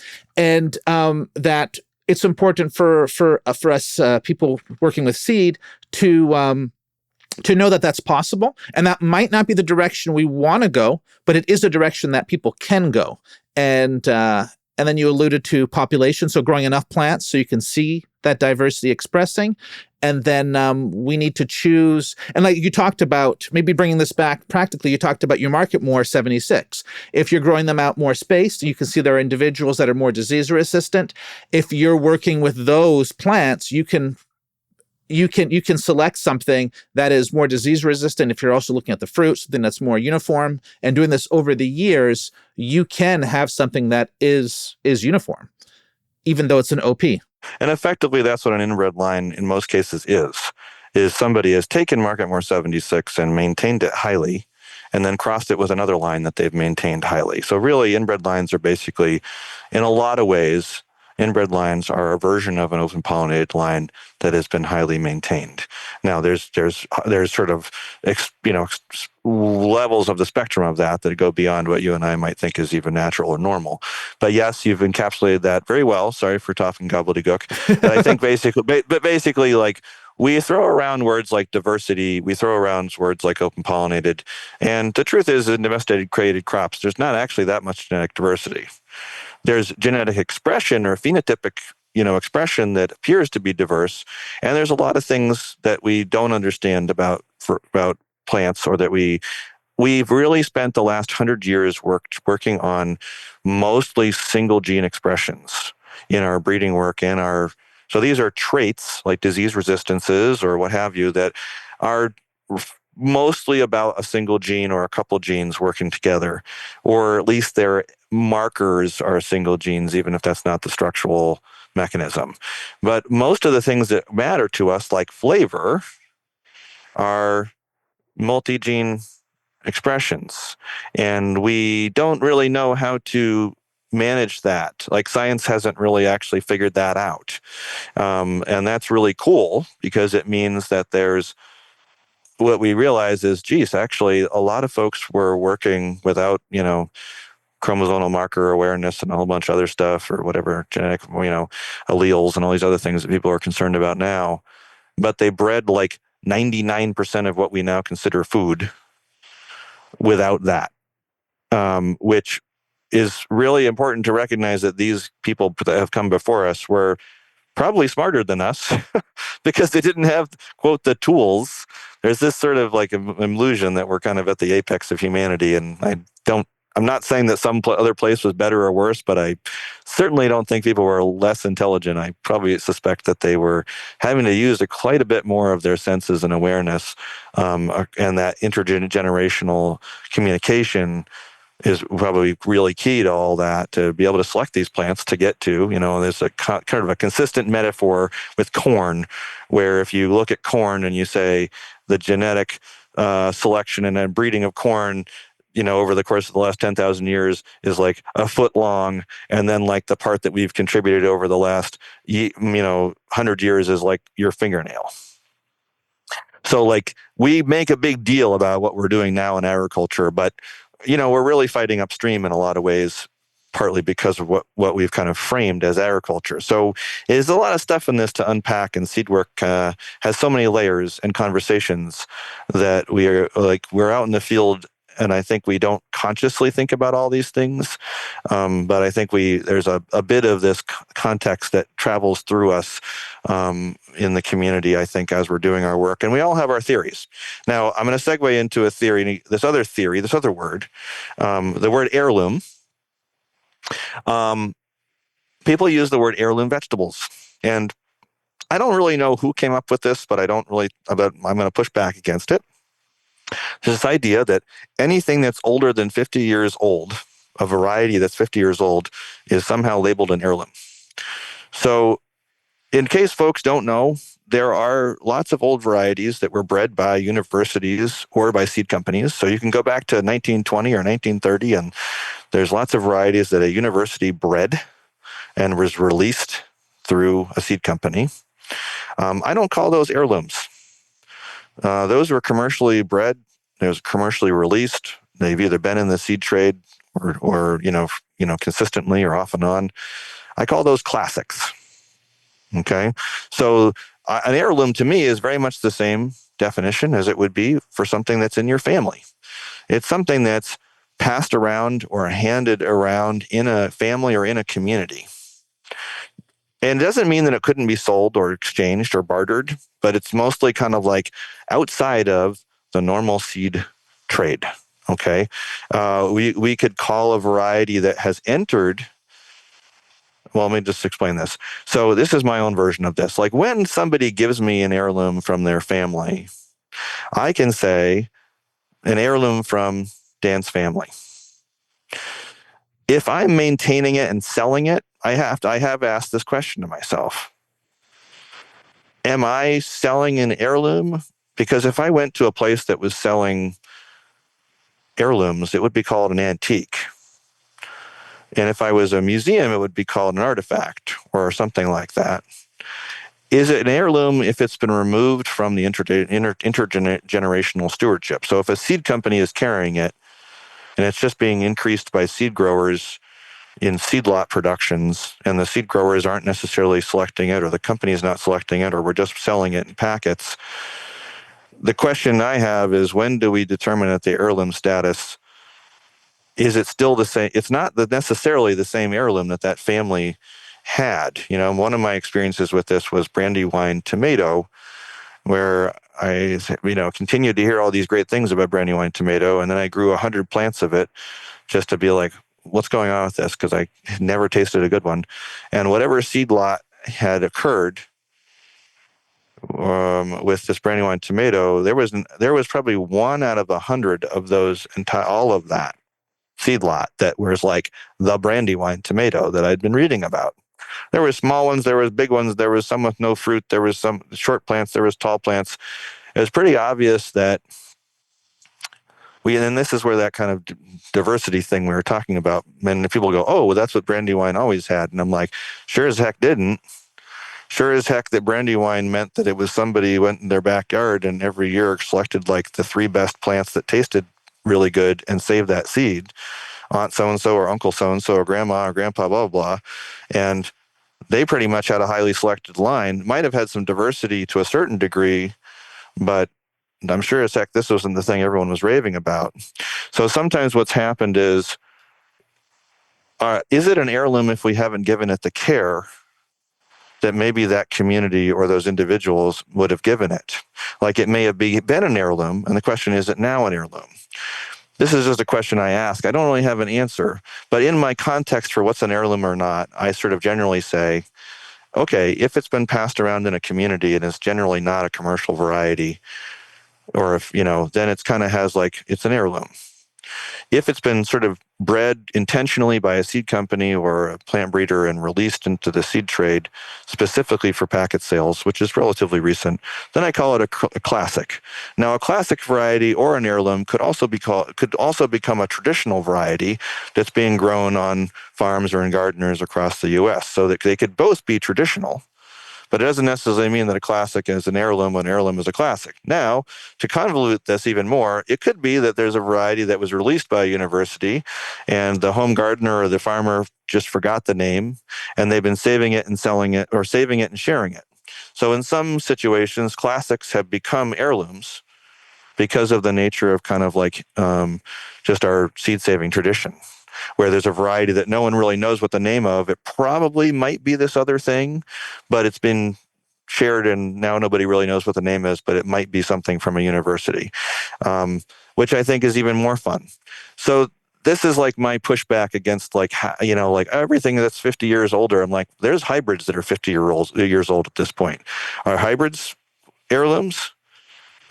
it's important for us people working with seed to know that that's possible, and that might not be the direction we want to go, but it is a direction that people can go. And then you alluded to population, so growing enough plants so you can see that diversity expressing. And then we need to choose, and like you talked about, maybe bringing this back practically, you talked about your market more 76. If you're growing them out more spaced, you can see there are individuals that are more disease resistant. If you're working with those plants, you can select something that is more disease resistant. If you're also looking at the fruit, something that's more uniform, and doing this over the years, you can have something that is uniform, even though it's an OP. And effectively, that's what an inbred line in most cases is somebody has taken Marketmore 76 and maintained it highly, and then crossed it with another line that they've maintained highly. So really, inbred lines are basically, in a lot of ways, inbred lines are a version of an open pollinated line that has been highly maintained. Now, there's sort of levels of the spectrum of that go beyond what you and I might think is even natural or normal. But yes, you've encapsulated that very well. Sorry for talking gobbledygook. But I think basically, like, we throw around words like diversity, we throw around words like open pollinated, and the truth is, in domesticated created crops, there's not actually that much genetic diversity. There's genetic expression or phenotypic, expression that appears to be diverse, and there's a lot of things that we don't understand about plants, or that we've really spent the last 100 years working on mostly single gene expressions in our breeding work and so these are traits like disease resistances or what have you that are mostly about a single gene or a couple genes working together, or at least their markers are single genes, even if that's not the structural mechanism. But most of the things that matter to us, like flavor, are multi-gene expressions. And we don't really know how to manage that. Like, science hasn't really actually figured that out. And that's really cool, because it means that what we realize is, geez, actually, a lot of folks were working without, chromosomal marker awareness and a whole bunch of other stuff, or whatever, genetic, alleles and all these other things that people are concerned about now. But they bred like 99% of what we now consider food without that, which is really important to recognize, that these people that have come before us were probably smarter than us because they didn't have, quote, the tools. There's this sort of like illusion that we're kind of at the apex of humanity. And I'm not saying that some other place was better or worse, but I certainly don't think people were less intelligent. I probably suspect that they were having to use quite a bit more of their senses and awareness, and that intergenerational communication is probably really key to all that, to be able to select these plants to get to, there's a kind of a consistent metaphor with corn, where if you look at corn and you say the genetic selection and then breeding of corn, over the course of the last 10,000 years is like a foot long. And then like the part that we've contributed over the last, 100 years is like your fingernail. So like, we make a big deal about what we're doing now in agriculture, but we're really fighting upstream in a lot of ways, partly because of what we've kind of framed as agriculture. So there's a lot of stuff in this to unpack, and seed work has so many layers and conversations that we're out in the field, and I think we don't consciously think about all these things. But I think there's a bit of this context that travels through us in the community, I think, as we're doing our work. And we all have our theories. Now, I'm going to segue into this other word, the word heirloom. people use the word heirloom vegetables. And I don't really know who came up with this, but I'm going to push back against it. This idea that anything that's older than 50 years old, a variety that's 50 years old, is somehow labeled an heirloom. So, in case folks don't know, there are lots of old varieties that were bred by universities or by seed companies. So you can go back to 1920 or 1930, and there's lots of varieties that a university bred and was released through a seed company. I don't call those heirlooms. Those were commercially bred. It was commercially released. They've either been in the seed trade or consistently or off and on. I call those classics. Okay, so an heirloom to me is very much the same definition as it would be for something that's in your family. It's something that's passed around or handed around in a family or in a community. And it doesn't mean that it couldn't be sold or exchanged or bartered, but it's mostly kind of like outside of the normal seed trade. Okay, we could call a variety that has entered. Well, let me just explain this. So this is my own version of this. Like when somebody gives me an heirloom from their family, I can say an heirloom from Dan's family. If I'm maintaining it and selling it, I have asked this question to myself. Am I selling an heirloom? Because if I went to a place that was selling heirlooms, it would be called an antique. And if I was a museum, it would be called an artifact or something like that. Is it an heirloom if it's been removed from the intergenerational stewardship? So if a seed company is carrying it and it's just being increased by seed growers in seed lot productions, and the seed growers aren't necessarily selecting it, or the company is not selecting it, or we're just selling it in packets. The question I have is, when do we determine that the heirloom status, is it still the same? It's not necessarily the same heirloom that family had. One of my experiences with this was Brandywine tomato, where I continued to hear all these great things about Brandywine tomato, and then I grew 100 plants of it just to be like, what's going on with this? Because I never tasted a good one. And whatever seed lot had occurred with this Brandywine tomato, there was probably 1 out of 100 of those all of that seed lot that was like the Brandywine tomato that I'd been reading about. There were small ones, there was big ones, there was some with no fruit, there was some short plants, there was tall plants. It was pretty obvious that and this is where that kind of diversity thing we were talking about, and people go, oh, well, that's what Brandywine always had. And I'm like, sure as heck didn't. Sure as heck that Brandywine meant that it was somebody went in their backyard and every year selected like the 3 best plants that tasted really good and saved that seed. Aunt so-and-so or uncle so-and-so or grandma or grandpa, blah, blah, blah. And they pretty much had a highly selected line. Might have had some diversity to a certain degree, but I'm sure as heck this wasn't the thing everyone was raving about. So sometimes what's happened is it an heirloom if we haven't given it the care that maybe that community or those individuals would have given it? Like it may have been an heirloom, and the question is it now an heirloom? This is just a question I ask. I don't really have an answer, but in my context for what's an heirloom or not, I sort of generally say, okay, if it's been passed around in a community and it's generally not a commercial variety, or if, then it's kind of has like, it's an heirloom. If it's been sort of bred intentionally by a seed company or a plant breeder and released into the seed trade specifically for packet sales, which is relatively recent, then I call it a classic. Now, a classic variety or an heirloom could also become a traditional variety that's being grown on farms or in gardeners across the U.S. So that they could both be traditional. But it doesn't necessarily mean that a classic is an heirloom when an heirloom is a classic. Now, to convolute this even more, it could be that there's a variety that was released by a university and the home gardener or the farmer just forgot the name and they've been saving it and selling it, or saving it and sharing it. So in some situations, classics have become heirlooms because of the nature of kind of like just our seed saving tradition, where there's a variety that no one really knows what the name of. It probably might be this other thing, but it's been shared and now nobody really knows what the name is, but it might be something from a university, which I think is even more fun. So this is like my pushback against like, like everything that's 50 years older. I'm like, there's hybrids that are 50 years old at this point. Are hybrids heirlooms?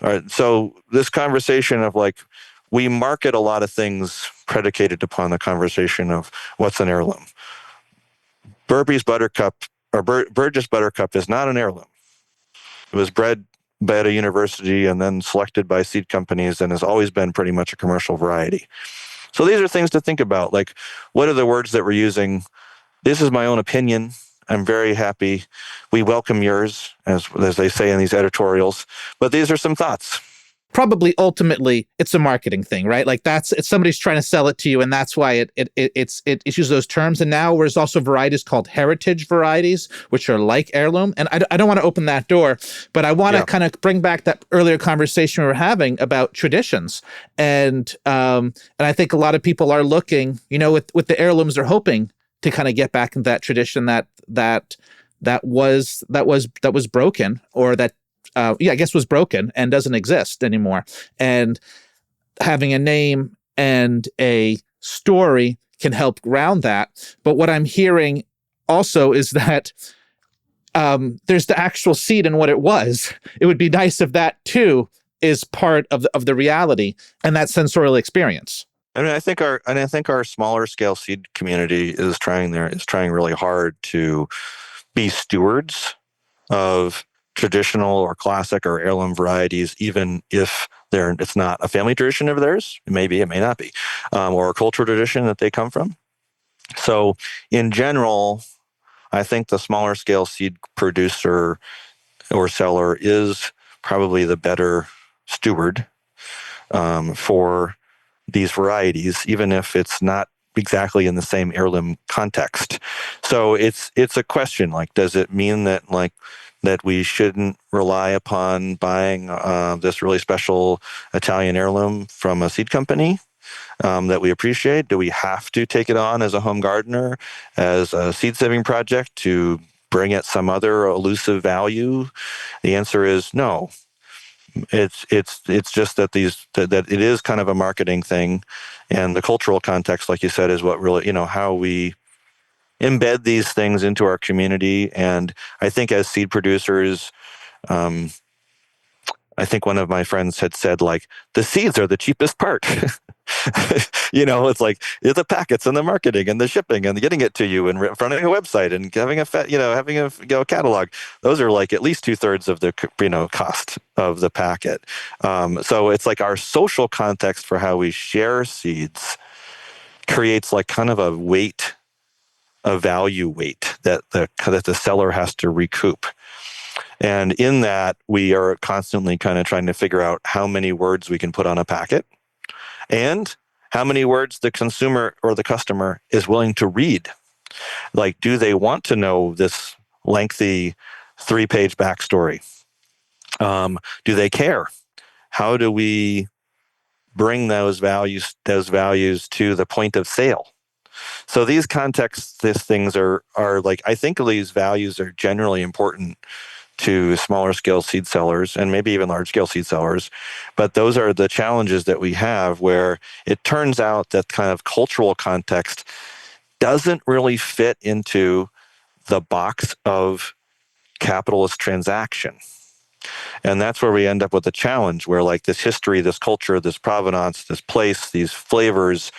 All right. So this conversation of like, we market a lot of things predicated upon the conversation of what's an heirloom. Burpee's Buttercup or Burgess Buttercup is not an heirloom. It was bred at a university and then selected by seed companies and has always been pretty much a commercial variety. So these are things to think about. Like, what are the words that we're using? This is my own opinion. I'm very happy. We welcome yours, as they say in these editorials. But these are some thoughts. Probably ultimately it's a marketing thing, right? Like it's somebody's trying to sell it to you, and that's why it issues those terms. And now there's also varieties called heritage varieties, which are like heirloom. And I don't want to open that door, but I want to kind of bring back that earlier conversation we were having about traditions. And I think a lot of people are looking, with the heirlooms, they're hoping to kind of get back into that tradition that was broken, or that I guess was broken and doesn't exist anymore. And having a name and a story can help ground that. But what I'm hearing also is that there's the actual seed and what it was. It would be nice if that too is part of the reality and that sensorial experience. I mean, I think our smaller scale seed community is trying really hard to be stewards of traditional or classic or heirloom varieties, even if it's not a family tradition of theirs. It may be, it may not be, or a cultural tradition that they come from. So in general, I think the smaller scale seed producer or seller is probably the better steward for these varieties, even if it's not exactly in the same heirloom context. So it's a question, like, does it mean that that we shouldn't rely upon buying this really special Italian heirloom from a seed company that we appreciate? Do we have to take it on as a home gardener, as a seed saving project to bring it some other elusive value? The answer is no. It's just that that it is kind of a marketing thing, and the cultural context, like you said, is what really, how we embed these things into our community. And I think as seed producers, I think one of my friends had said, like, the seeds are the cheapest part. It's like the packets and the marketing and the shipping and getting it to you and running a website and having a catalog. Those are like at least 2/3 of the cost of the packet. So it's like our social context for how we share seeds creates like kind of a value weight that the seller has to recoup. And in that, we are constantly kind of trying to figure out how many words we can put on a packet and how many words the consumer or the customer is willing to read. Like, do they want to know this lengthy 3-page backstory? Do they care? How do we bring those values to the point of sale? So these things are like, I think these values are generally important to smaller scale seed sellers and maybe even large scale seed sellers. But those are the challenges that we have, where it turns out that kind of cultural context doesn't really fit into the box of capitalist transaction. And that's where we end up with a challenge where, like, this history, this culture, this provenance, this place, these flavors,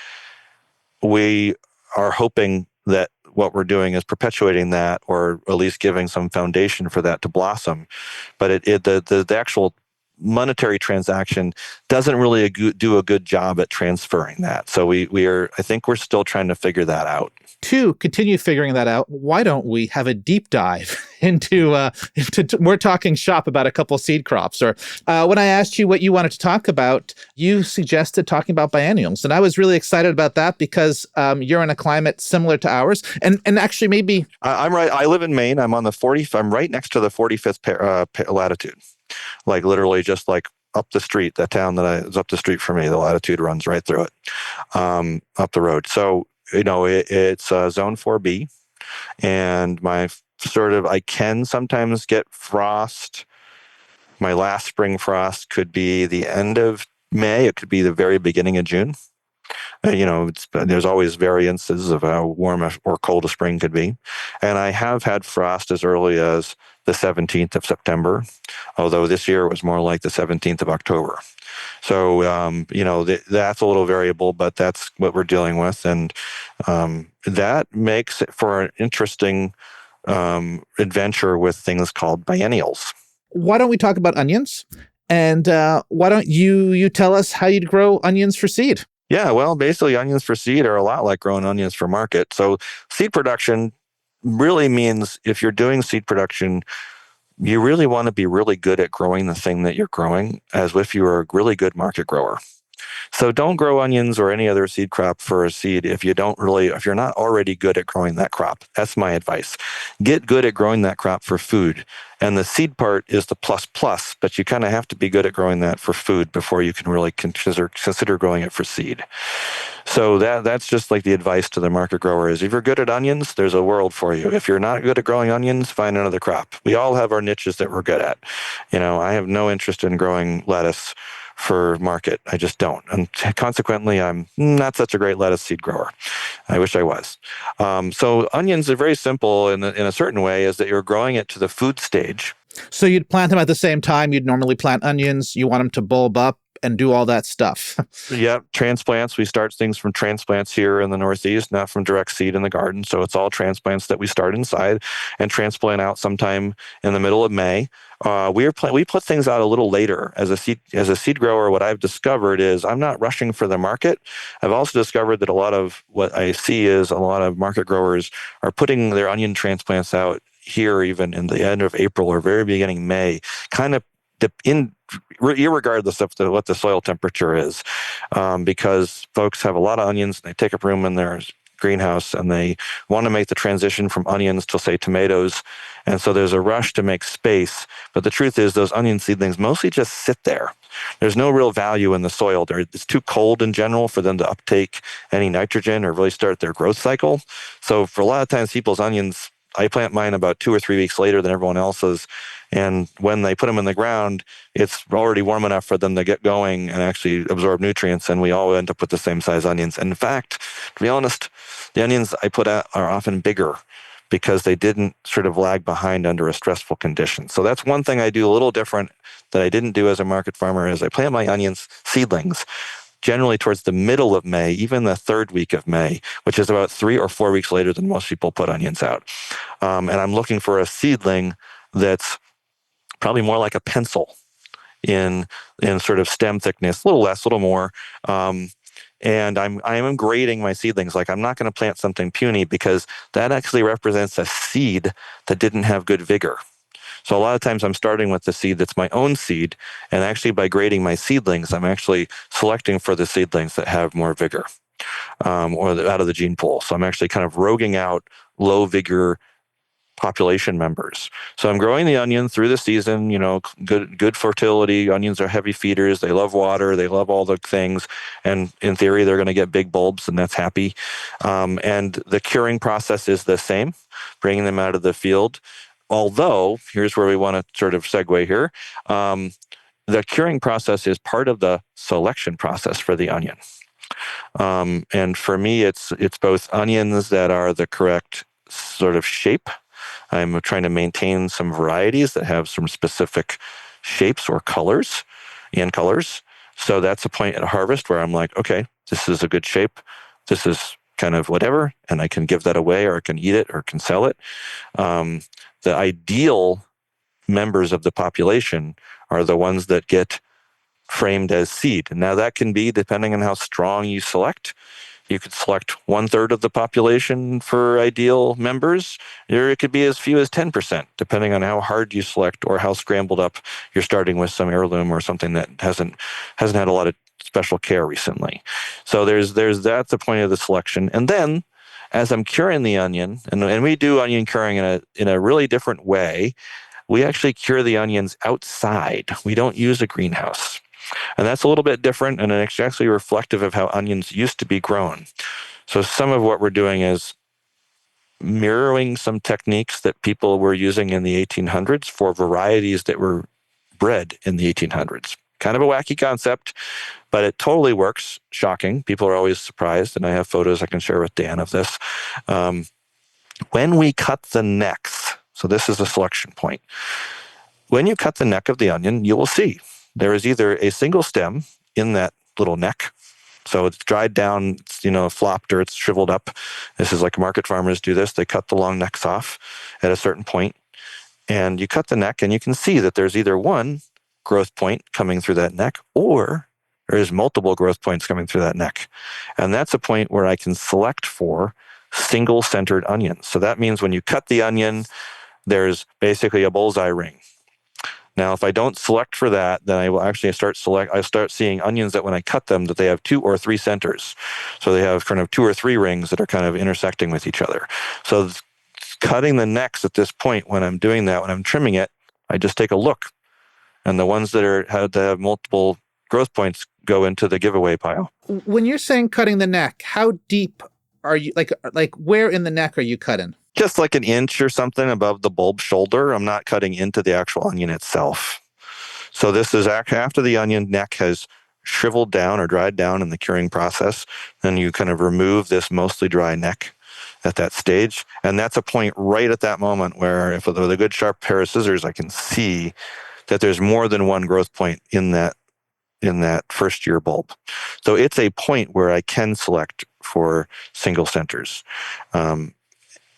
we are hoping that what we're doing is perpetuating that, or at least giving some foundation for that to blossom. But the actual monetary transaction doesn't really do a good job at transferring that. So I think we're still trying to figure that out. To continue figuring that out, why don't we have a deep dive into we're talking shop about a couple seed crops? Or when I asked you what you wanted to talk about, you suggested talking about biennials. And I was really excited about that because you're in a climate similar to ours. And actually maybe... I'm right. I live in Maine. I'm I'm right next to the 45th latitude. Like literally just like up the street, that town is up the street from me, the latitude runs right through it, up the road. So, it's zone 4B, and I can sometimes get frost. My last spring frost could be the end of May. It could be the very beginning of June. There's always variances of how warm or cold a spring could be. And I have had frost as early as the 17th of September, although this year it was more like the 17th of October. So, that's a little variable, but that's what we're dealing with. And that makes it for an interesting adventure with things called biennials. Why don't we talk about onions? And why don't you tell us how you'd grow onions for seed? Yeah, well, basically, onions for seed are a lot like growing onions for market. So, seed production really means if you're doing seed production, you really want to be really good at growing the thing that you're growing as if you were a really good market grower. So don't grow onions or any other seed crop for a seed if you're not already good at growing that crop. That's my advice. Get good at growing that crop for food. And the seed part is the plus, but you kind of have to be good at growing that for food before you can really consider growing it for seed. So that's just like the advice to the market grower is if you're good at onions, there's a world for you. If you're not good at growing onions, find another crop. We all have our niches that we're good at. I have no interest in growing lettuce for market. I just don't. And consequently, I'm not such a great lettuce seed grower. I wish I was. So onions are very simple in a certain way is that you're growing it to the food stage. So you'd plant them at the same time you'd normally plant onions. You want them to bulb up and do all that stuff. Yeah, transplants. We start things from transplants here in the Northeast, not from direct seed in the garden. So it's all transplants that we start inside and transplant out sometime in the middle of May. We put things out a little later as a seed grower. What I've discovered is I'm not rushing for the market. I've also discovered that a lot of what I see is a lot of market growers are putting their onion transplants out here even in the end of April or very beginning May, kind of irregardless of what the soil temperature is, because folks have a lot of onions and they take up room in their greenhouse and they want to make the transition from onions to, say, tomatoes. And so there's a rush to make space. But the truth is those onion seedlings mostly just sit there. There's no real value in the soil. It's too cold in general for them to uptake any nitrogen or really start their growth cycle. So for a lot of times people's onions, I plant mine about 2 or 3 weeks later than everyone else's. And when they put them in the ground, it's already warm enough for them to get going and actually absorb nutrients. And we all end up with the same size onions. And in fact, to be honest, the onions I put out are often bigger because they didn't sort of lag behind under a stressful condition. So that's one thing I do a little different that I didn't do as a market farmer is I plant my onions seedlings generally towards the middle of May, even the third week of May, which is about 3 or 4 weeks later than most people put onions out. And I'm looking for a seedling that's probably more like a pencil in sort of stem thickness, a little less, a little more. And I am grading my seedlings. Like I'm not going to plant something puny because that actually represents a seed that didn't have good vigor. So a lot of times I'm starting with the seed that's my own seed. And actually by grading my seedlings, I'm actually selecting for the seedlings that have more vigor or out of the gene pool. So I'm actually kind of roguing out low vigor population members. So I'm growing the onion through the season, good fertility. Onions are heavy feeders. They love water. They love all the things. And in theory, they're going to get big bulbs and that's happy. And the curing process is the same, bringing them out of the field. Although, here's where we want to sort of segue here. The curing process is part of the selection process for the onion. And for me, it's both onions that are the correct sort of shape. I'm trying to maintain some varieties that have some specific shapes or colors. So that's a point at harvest where I'm like, okay, this is a good shape. This is kind of whatever, and I can give that away or I can eat it or can sell it. The ideal members of the population are the ones that get framed as seed. Now that can be depending on how strong you select. You could select 1/3 of the population for ideal members, or it could be as few as 10%, depending on how hard you select or how scrambled up you're starting with some heirloom or something that hasn't had a lot of special care recently. So there's that's the point of the selection. And then as I'm curing the onion, and we do onion curing in a really different way, we actually cure the onions outside. We don't use a greenhouse. And that's a little bit different, and it's actually reflective of how onions used to be grown. So some of what we're doing is mirroring some techniques that people were using in the 1800s for varieties that were bred in the 1800s. kind of a wacky concept, but it totally works. Shocking. People are always surprised, and I have photos I can share with Dan of this. When we cut the necks, so this is a selection point. When you cut the neck of the onion, you will see there is either a single stem in that little neck. So it's dried down, it's, flopped, or it's shriveled up. This is like market farmers do this. They cut the long necks off at a certain point, and you cut the neck, and you can see that there's either one growth point coming through that neck, or there's multiple growth points coming through that neck. And that's a point where I can select for single-centered onions. So that means when you cut the onion, there's basically a bullseye ring. Now, if I don't select for that, then I will actually start seeing onions that when I cut them, that they have 2 or 3 centers. So they have kind of 2 or 3 rings that are kind of intersecting with each other. So cutting the necks at this point, when I'm doing that, when I'm trimming it, I just take a look. And the ones that have multiple growth points go into the giveaway pile. When you're saying cutting the neck, how deep are you, like where in the neck are you cutting? Just like an inch or something above the bulb shoulder. I'm not cutting into the actual onion itself. So this is after the onion neck has shriveled down or dried down in the curing process. Then you kind of remove this mostly dry neck at that stage. And that's a point right at that moment where, if with a good sharp pair of scissors, I can see that there's more than one growth point in that first year bulb. So it's a point where I can select for single centers.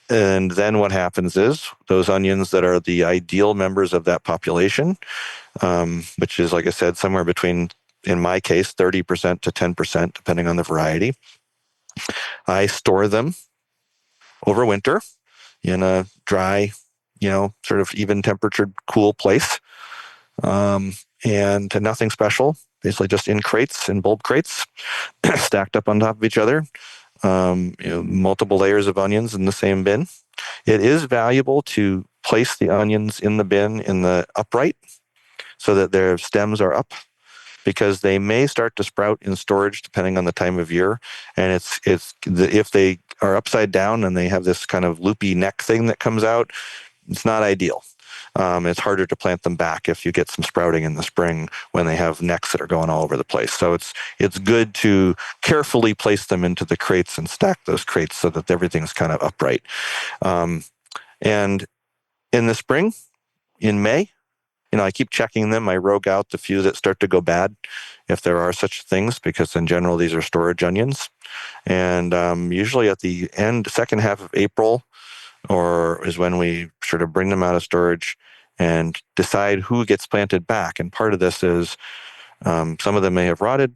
And then what happens is those onions that are the ideal members of that population, which is, like I said, somewhere between, in my case, 30% to 10%, depending on the variety, I store them over winter in a dry, sort of even temperatured, cool place. And nothing special, basically just in crates, in bulb crates, stacked up on top of each other. Multiple layers of onions in the same bin. It is valuable to place the onions in the bin in the upright so that their stems are up, because they may start to sprout in storage depending on the time of year. And if they are upside down and they have this kind of loopy neck thing that comes out, it's not ideal. It's harder to plant them back if you get some sprouting in the spring when they have necks that are going all over the place. So it's good to carefully place them into the crates and stack those crates so that everything's kind of upright. And in the spring, in May, I keep checking them. I rogue out the few that start to go bad, if there are such things, because in general, these are storage onions. And usually at the second half of April, is when we sort of bring them out of storage and decide who gets planted back. And part of this is some of them may have rotted,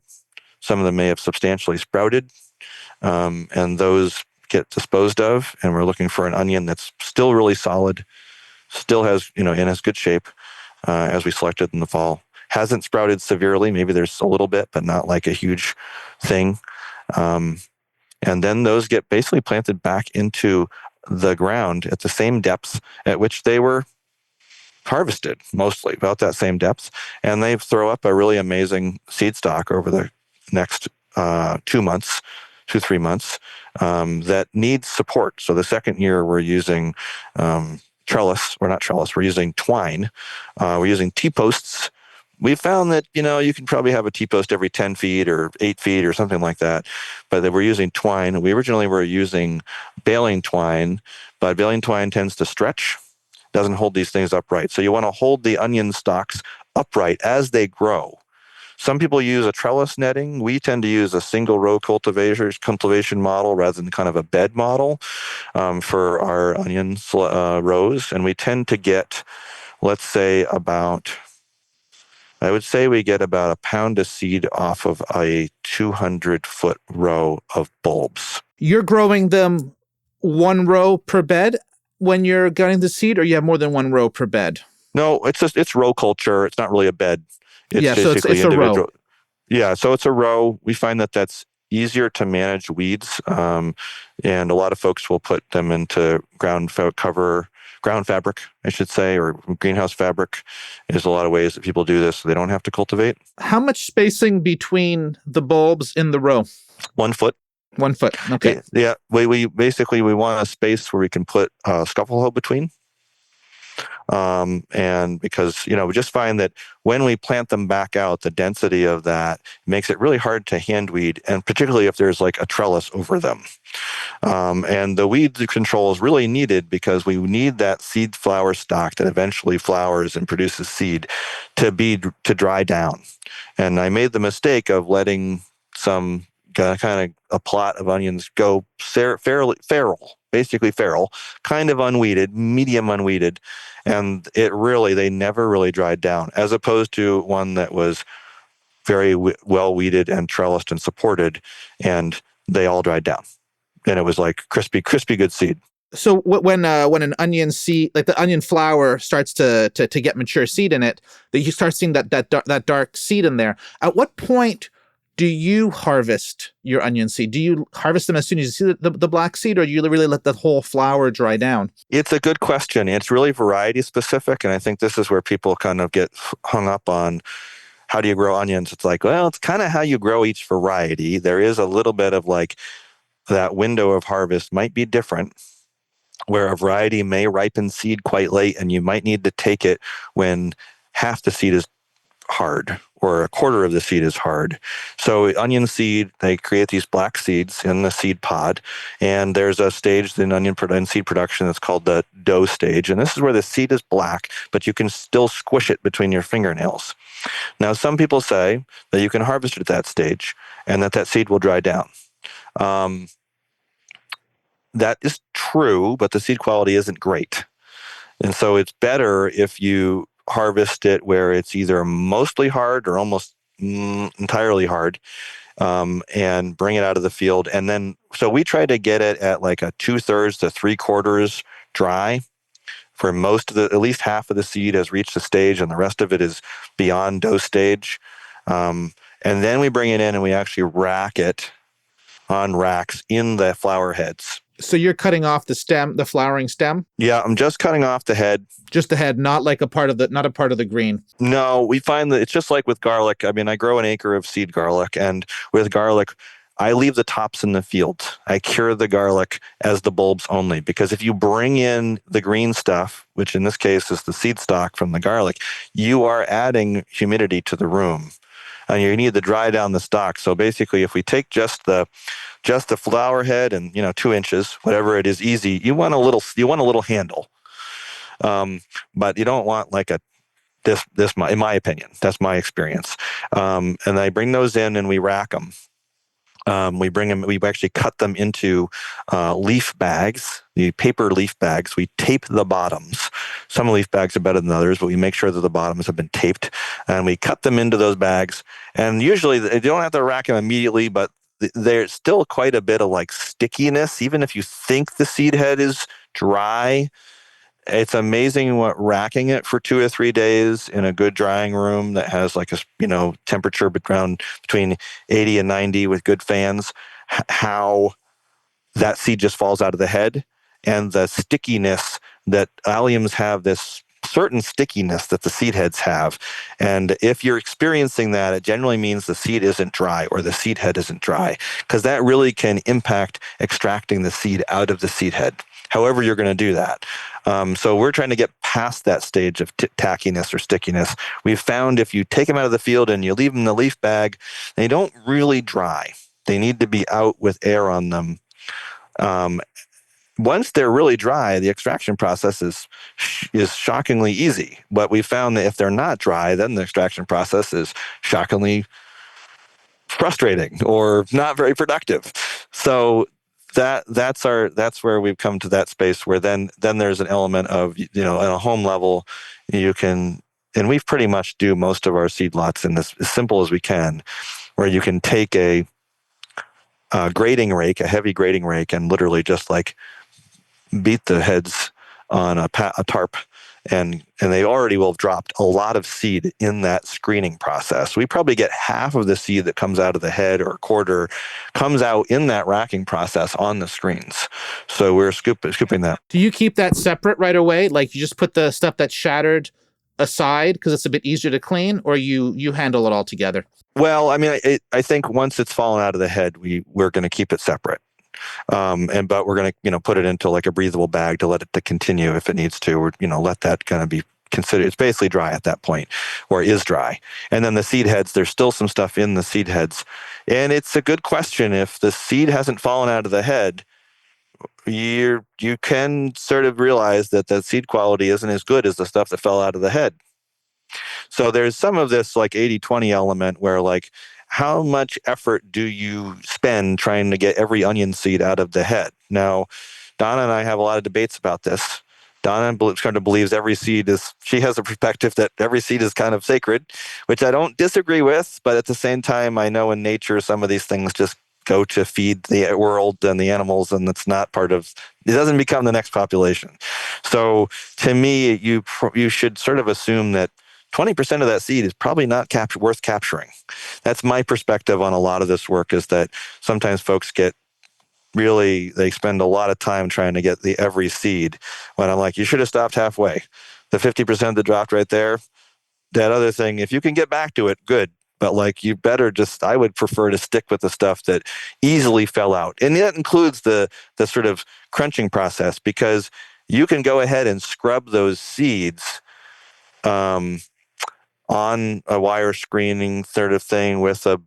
some of them may have substantially sprouted, and those get disposed of. And we're looking for an onion that's still really solid, still has, in as good shape as we selected in the fall. Hasn't sprouted severely. Maybe there's a little bit, but not like a huge thing. And then those get basically planted back into the ground at the same depth at which they were harvested, mostly about that same depth. And they throw up a really amazing seed stock over the next 2 months, 3 months, that needs support. So the second year we're using we're using twine. We're using T-posts. We found that, you can probably have a T-post every 10 feet or 8 feet or something like that, but that we're using twine. We originally were using baling twine, but baling twine tends to stretch, doesn't hold these things upright. So you want to hold the onion stalks upright as they grow. Some people use a trellis netting. We tend to use a single row cultivation model rather than kind of a bed model for our onion rows. And we tend to get, let's say, we get about a pound of seed off of a 200-foot row of bulbs. You're growing them 1 row per bed when you're gutting the seed, or you have more than 1 row per bed? No, it's row culture. It's not really a bed. It's basically it's individual. A row. Yeah, so it's a row. We find that that's easier to manage weeds, and a lot of folks will put them into ground fabric, I should say, or greenhouse fabric. There's a lot of ways that people do this so they don't have to cultivate. How much spacing between the bulbs in the row? 1 foot. 1 foot. Okay. Yeah. We want a space where we can put a scuffle hoe between. And because, we just find that when we plant them back out, the density of that makes it really hard to hand weed, and particularly if there's like a trellis over them. And the weed control is really needed because we need that seed flower stalk that eventually flowers and produces seed to dry down. And I made the mistake of letting some kind of a plot of onions go basically feral, kind of unweeded, medium unweeded. And they never really dried down, as opposed to one that was very well weeded and trellised and supported, and they all dried down. And it was like crispy, good seed. So when an onion seed, like the onion flower, starts to get mature seed in it, that you start seeing that dark seed in there. At what point do you harvest your onion seed? Do you harvest them as soon as you see the black seed, or do you really let the whole flower dry down? It's a good question. It's really variety specific, and I think this is where people kind of get hung up on how do you grow onions. It's like, well, it's kind of how you grow each variety. There is a little bit of like that window of harvest might be different, where a variety may ripen seed quite late, and you might need to take it when half the seed is hard or a quarter of the seed is hard. So onion seed, they create these black seeds in the seed pod, and there's a stage in seed production that's called the dough stage, and this is where the seed is black, but you can still squish it between your fingernails. Now, some people say that you can harvest it at that stage and that seed will dry down. That is true, but the seed quality isn't great. And so it's better if you harvest it where it's either mostly hard or almost entirely hard, and bring it out of the field. And then, so we try to get it at like a 2/3 to 3/4 dry. For most of at least half of the seed has reached the stage, and the rest of it is beyond dough stage. And then we bring it in and we actually rack it on racks in the flower heads. So you're cutting off the stem, the flowering stem? Yeah, I'm just cutting off the head. Just the head, not a part of the green. No, we find that it's just like with garlic. I mean, I grow an acre of seed garlic, and with garlic, I leave the tops in the field. I cure the garlic as the bulbs only, because if you bring in the green stuff, which in this case is the seed stock from the garlic, you are adding humidity to the room, and you need to dry down the stalk. So basically, if we take just the flower head and 2 inches, whatever it is, easy. You want a little handle, but you don't want like this. In my opinion, that's my experience. And I bring those in and we rack them. We bring them. We actually cut them into leaf bags, the paper leaf bags. We tape the bottoms. Some leaf bags are better than others, but we make sure that the bottoms have been taped, and we cut them into those bags. And usually, you don't have to rack them immediately, but there's still quite a bit of like stickiness, even if you think the seed head is dry. It's amazing what racking it for 2 or 3 days in a good drying room that has like a temperature between 80 and 90 with good fans, how that seed just falls out of the head, and the stickiness that alliums have, this certain stickiness that the seed heads have. And if you're experiencing that, it generally means the seed isn't dry or the seed head isn't dry, because that really can impact extracting the seed out of the seed head, however you're going to do that. So we're trying to get past that stage of tackiness or stickiness. We've found if you take them out of the field and you leave them in the leaf bag, they don't really dry. They need to be out with air on them. Once they're really dry, the extraction process is shockingly easy. But we found that if they're not dry, then the extraction process is shockingly frustrating or not very productive. So that's where we've come to that space where then there's an element of, at a home level, you can, and we pretty much do most of our seed lots in this as simple as we can, where you can take a grading rake, a heavy grading rake, and literally just like beat the heads on a tarp, and they already will have dropped a lot of seed in that screening process. We probably get half of the seed that comes out of the head, or a quarter comes out in that racking process on the screens. So we're scooping that. Do you keep that separate right away? Like you just put the stuff that's shattered aside because it's a bit easier to clean, or you handle it all together? Well, I mean, I think once it's fallen out of the head, we're going to keep it separate. But we're going to, put it into like a breathable bag to let it to continue if it needs to, or, let that kind of be considered. It's basically dry at that point, or is dry. And then the seed heads, there's still some stuff in the seed heads. And it's a good question. If the seed hasn't fallen out of the head, you can sort of realize that the seed quality isn't as good as the stuff that fell out of the head. So there's some of this like 80-20 element where like, how much effort do you spend trying to get every onion seed out of the head? Now, Donna and I have a lot of debates about this. Donna kind of believes she has a perspective that every seed is kind of sacred, which I don't disagree with. But at the same time, I know in nature, some of these things just go to feed the world and the animals, and it doesn't become the next population. So to me, you should sort of assume that 20% of that seed is probably not worth capturing. That's my perspective on a lot of this work, is that sometimes folks they spend a lot of time trying to get every seed, when I'm like, you should have stopped halfway. The 50% that dropped right there, that other thing, if you can get back to it, good. But like, you better I would prefer to stick with the stuff that easily fell out. And that includes the sort of crunching process, because you can go ahead and scrub those seeds on a wire screening sort of thing with a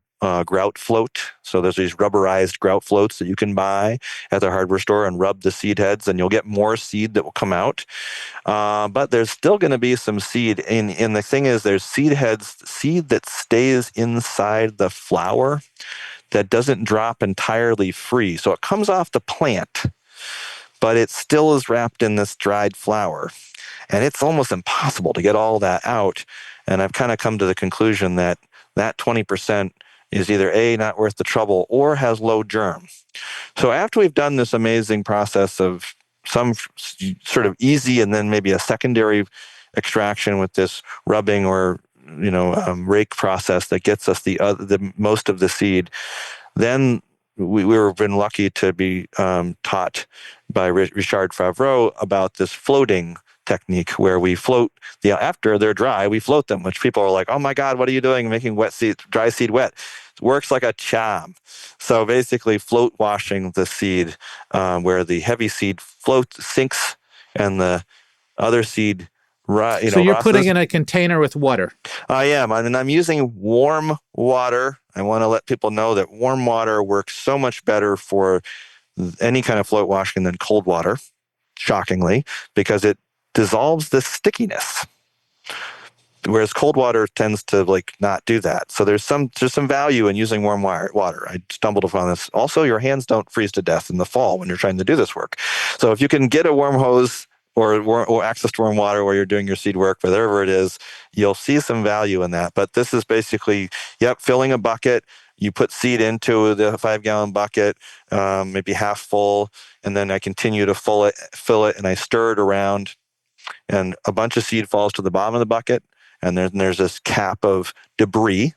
grout float. So there's these rubberized grout floats that you can buy at the hardware store and rub the seed heads, and you'll get more seed that will come out. But there's still going to be some seed. And the thing is, there's seed that stays inside the flower that doesn't drop entirely free. So it comes off the plant, but it still is wrapped in this dried flower. And it's almost impossible to get all that out. And I've kind of come to the conclusion that 20% is either A, not worth the trouble, or has low germ. So after we've done this amazing process of some sort of easy and then maybe a secondary extraction with this rubbing or rake process that gets us the most of the seed, then we've been lucky to be taught by Richard Favreau about this floating technique, where we float after they're dry, we float them, which people are like, oh my God, what are you doing making dry seed wet? It works like a charm. So basically float washing the seed, where the heavy seed sinks and the other seed So you're putting rises. in a container with water. I am, and I'm using warm water. I want to let people know that warm water works so much better for any kind of float washing than cold water, shockingly, because it dissolves the stickiness, whereas cold water tends to not do that. So there's some value in using warm water. I stumbled upon this. Also, your hands don't freeze to death in the fall when you're trying to do this work. So if you can get a warm hose or access to warm water where you're doing your seed work, whatever it is, you'll see some value in that. But this is basically, filling a bucket. You put seed into the 5-gallon bucket, maybe half full, and then I continue to fill it, and I stir it around, and a bunch of seed falls to the bottom of the bucket, and there's this cap of debris,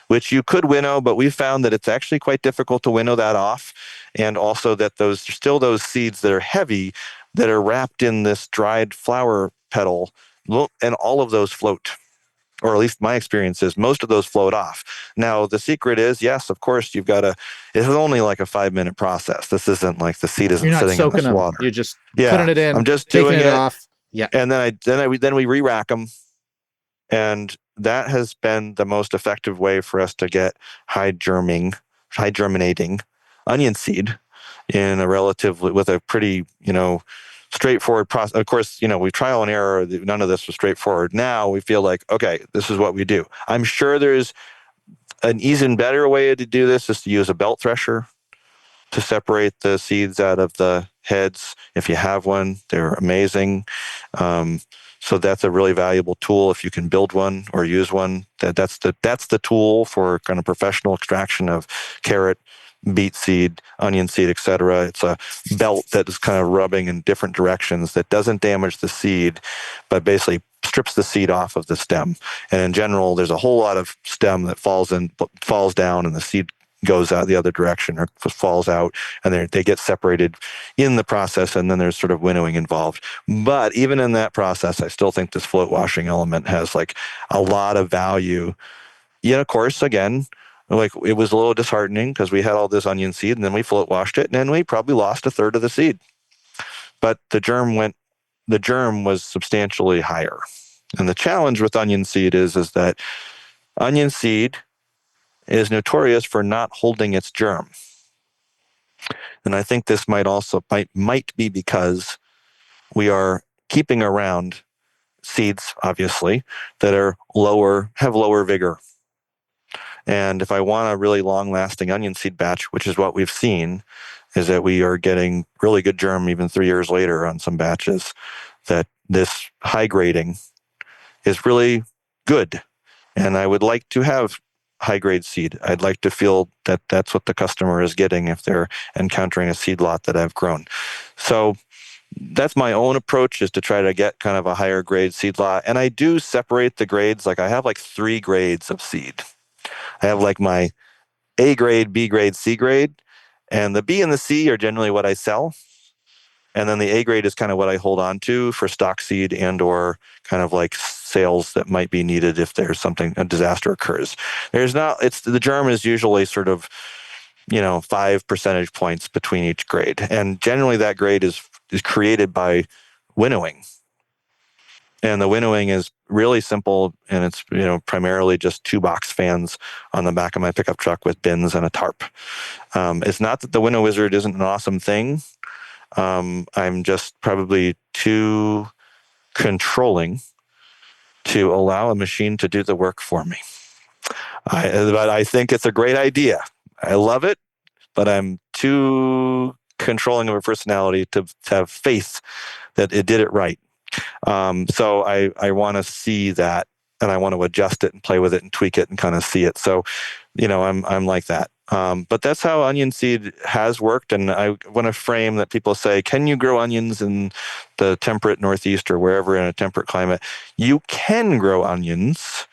which you could winnow, but we found that it's actually quite difficult to winnow that off, and also that those seeds that are heavy that are wrapped in this dried flower petal, and all of those float. Or at least my experience is most of those float off. Now, the secret is, yes, of course, it's only like a 5-minute process. This isn't like the seed isn't You're not sitting in soaking this them. water. You're just Yeah, putting it in, I'm just taking doing it off. Yeah. And then we re-rack them. And that has been the most effective way for us to get high germinating onion seed with a pretty, straightforward process. Of course, we trial and error. None of this was straightforward. Now we feel like, okay, this is what we do. I'm sure there's an even better way to do this, is to use a belt thresher to separate the seeds out of the heads. If you have one, they're amazing. So that's a really valuable tool if you can build one or use one. That's the tool for kind of professional extraction of carrot, beet seed, onion seed, etc. It's a belt that is kind of rubbing in different directions that doesn't damage the seed, but basically strips the seed off of the stem. And in general, there's a whole lot of stem that falls down, and the seed goes out the other direction or falls out, and they get separated in the process, and then there's sort of winnowing involved. But even in that process, I still think this float washing element has a lot of value. Yet, of course, again, like it was a little disheartening because we had all this onion seed and then we float washed it and then we probably lost a third of the seed. But the germ was substantially higher. And the challenge with onion seed is that onion seed is notorious for not holding its germ. And I think this might be because we are keeping around seeds, obviously, that have lower vigor. And if I want a really long-lasting onion seed batch, which is what we've seen, is that we are getting really good germ even 3 years later on some batches, that this high grading is really good. And I would like to have high grade seed. I'd like to feel that that's what the customer is getting if they're encountering a seed lot that I've grown. So that's my own approach, is to try to get kind of a higher grade seed lot. And I do separate the grades. Like I have like 3 grades of seed. I have like my A grade, B grade, C grade. And the B and the C are generally what I sell. And then the A grade is kind of what I hold on to for stock seed and or kind of like sales that might be needed if there's a disaster occurs. The germ is usually sort of, 5 percentage points between each grade. And generally that grade is created by winnowing. And the winnowing is really simple, and it's primarily just 2 box fans on the back of my pickup truck with bins and a tarp. It's not that the winnow wizard isn't an awesome thing. I'm just probably too controlling to allow a machine to do the work for me. But I think it's a great idea. I love it, but I'm too controlling of a personality to have faith that it did it right. So I want to see that, and I want to adjust it and play with it and tweak it and kind of see it. So, I'm like that. But that's how onion seed has worked. And I want to frame that people say, can you grow onions in the temperate Northeast or wherever in a temperate climate? You can grow onions,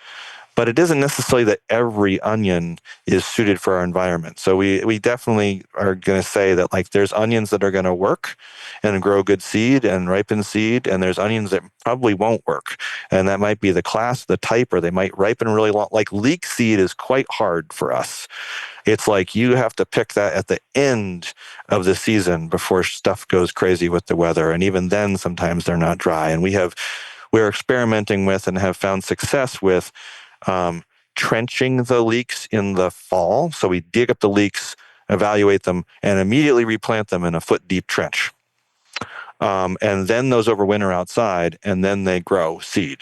but it isn't necessarily that every onion is suited for our environment. So we definitely are going to say that like there's onions that are going to work and grow good seed and ripen seed, and there's onions that probably won't work. And that might be the class, the type, or they might ripen really long. Like leek seed is quite hard for us. It's like you have to pick that at the end of the season before stuff goes crazy with the weather. And even then, sometimes they're not dry. And we're experimenting with and have found success with trenching the leeks in the fall. So we dig up the leeks, evaluate them, and immediately replant them in a foot-deep trench. And then those overwinter outside, and then they grow seed.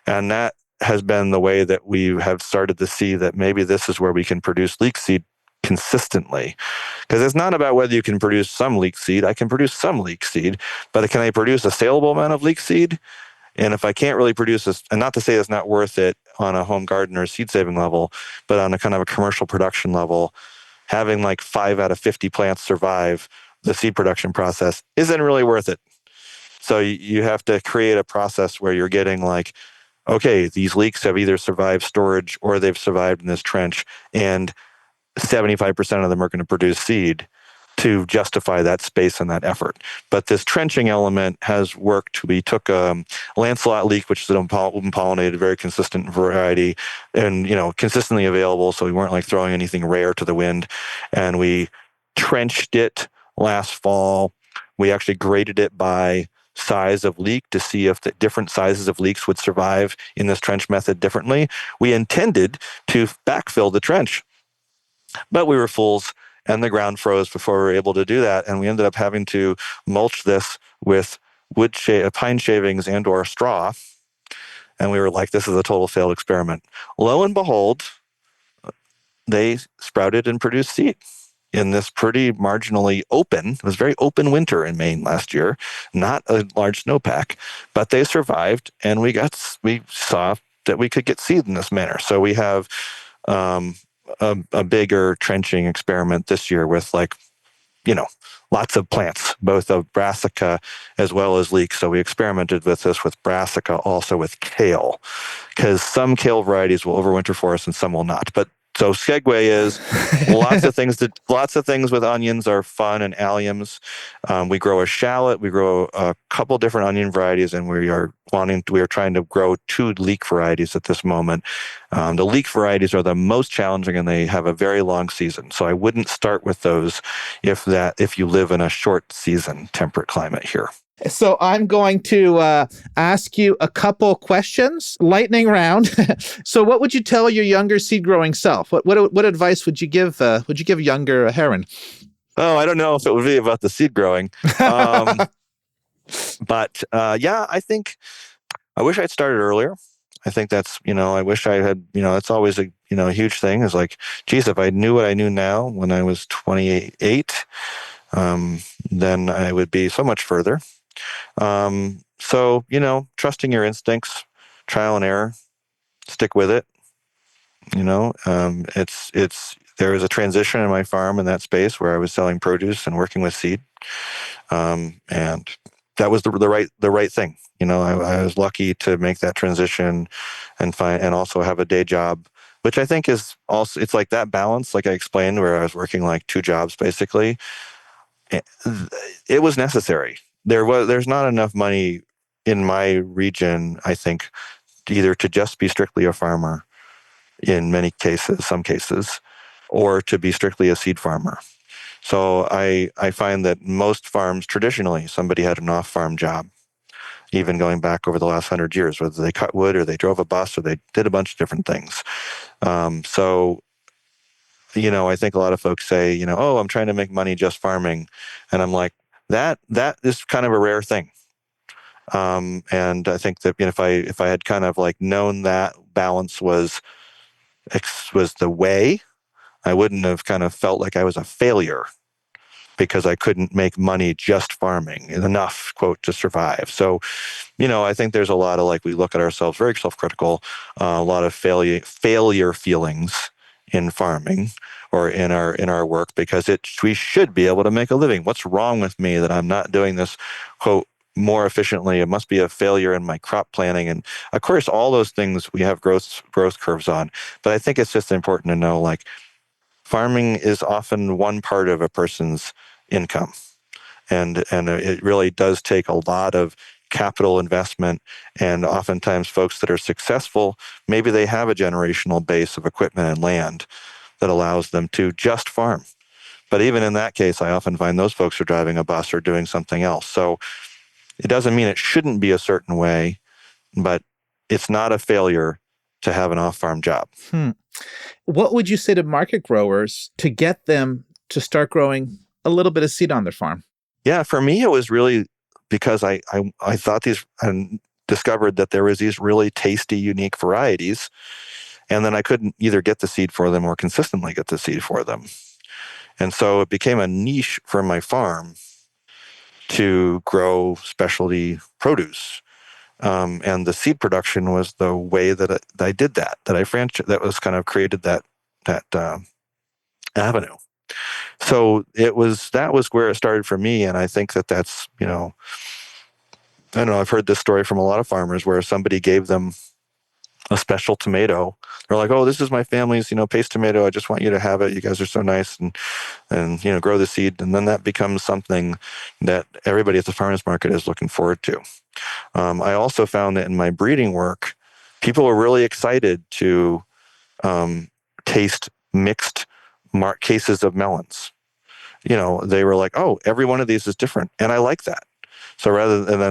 And that has been the way that we have started to see that maybe this is where we can produce leek seed consistently. Because it's not about whether you can produce some leek seed. I can produce some leek seed, but can I produce a saleable amount of leek seed? And if I can't really produce this, and not to say it's not worth it on a home garden or seed saving level, but on a kind of a commercial production level, having like 5 out of 50 plants survive the seed production process isn't really worth it. So you have to create a process where you're getting like, okay, these leeks have either survived storage or they've survived in this trench, and 75% of them are going to produce seed to justify that space and that effort. But this trenching element has worked. We took a Lancelot leek, which is an open-pollinated, very consistent variety, and consistently available, so we weren't like throwing anything rare to the wind. And we trenched it last fall. We actually graded it by size of leek to see if the different sizes of leeks would survive in this trench method differently. We intended to backfill the trench, but we were fools, and the ground froze before we were able to do that. And we ended up having to mulch this with pine shavings and or straw. And we were like, this is a total failed experiment. Lo and behold, they sprouted and produced seed in this pretty marginally open, it was very open winter in Maine last year, not a large snowpack, but they survived, and we saw that we could get seed in this manner. So we have a bigger trenching experiment this year with lots of plants, both of brassica as well as leeks. So we experimented with this with brassica, also with kale, because some kale varieties will overwinter for us and some will not. But So segue is lots of things with onions are fun and alliums. We grow a shallot, we grow a couple different onion varieties, and we are trying to grow 2 leek varieties at this moment. The leek varieties are the most challenging, and they have a very long season. So I wouldn't start with those if you live in a short season temperate climate here. So I'm going to ask you a couple questions, lightning round. So what would you tell your younger seed growing self? What advice would you give younger Heron? Oh, I don't know if it would be about the seed growing. But yeah, I think I wish I'd started earlier. I think that's, I wish I had, it's always a huge thing is like, geez, if I knew what I knew now when I was 28, then I would be so much further. So, trusting your instincts, trial and error, stick with it. There was a transition in my farm in that space where I was selling produce and working with seed. And that was the right thing. I was lucky to make that transition and also have a day job, which I think is also, it's like that balance, like I explained, where I was working like 2 jobs basically. It was necessary. There's not enough money in my region, I think, either to just be strictly a farmer in some cases, or to be strictly a seed farmer. So I find that most farms traditionally, somebody had an off-farm job, even going back over the last 100 years, whether they cut wood or they drove a bus or they did a bunch of different things. So I think a lot of folks say, oh, I'm trying to make money just farming. And I'm like, that is kind of a rare thing. And I think that if I had kind of like known that balance was the way, I wouldn't have kind of felt like I was a failure because I couldn't make money just farming enough, quote, to survive. So, I think there's a lot of we look at ourselves very self-critical, a lot of failure feelings in farming or in our work because we should be able to make a living. What's wrong with me that I'm not doing this, quote, more efficiently? It must be a failure in my crop planning. And of course, all those things we have growth curves on. But I think it's just important to know farming is often one part of a person's income. And it really does take a lot of capital investment. And oftentimes folks that are successful, maybe they have a generational base of equipment and land that allows them to just farm. But even in that case, I often find those folks are driving a bus or doing something else. So it doesn't mean it shouldn't be a certain way, but it's not a failure to have an off-farm job. What would you say to market growers to get them to start growing a little bit of seed on their farm? Yeah, for me, it was really because I thought and discovered that there was these really tasty, unique varieties, and then I couldn't either get the seed for them or consistently get the seed for them. And so it became a niche for my farm to grow specialty produce. And the seed production was the way that I did that that was kind of created that avenue. So that was where it started for me. And I think that's, I don't know, I've heard this story from a lot of farmers where somebody gave them a special tomato. They're like, oh, this is my family's, paste tomato. I just want you to have it. You guys are so nice and grow the seed. And then that becomes something that everybody at the farmers market is looking forward to. I also found that in my breeding work, people were really excited to taste mixed cases of melons. They were like, oh, every one of these is different. And I like that. So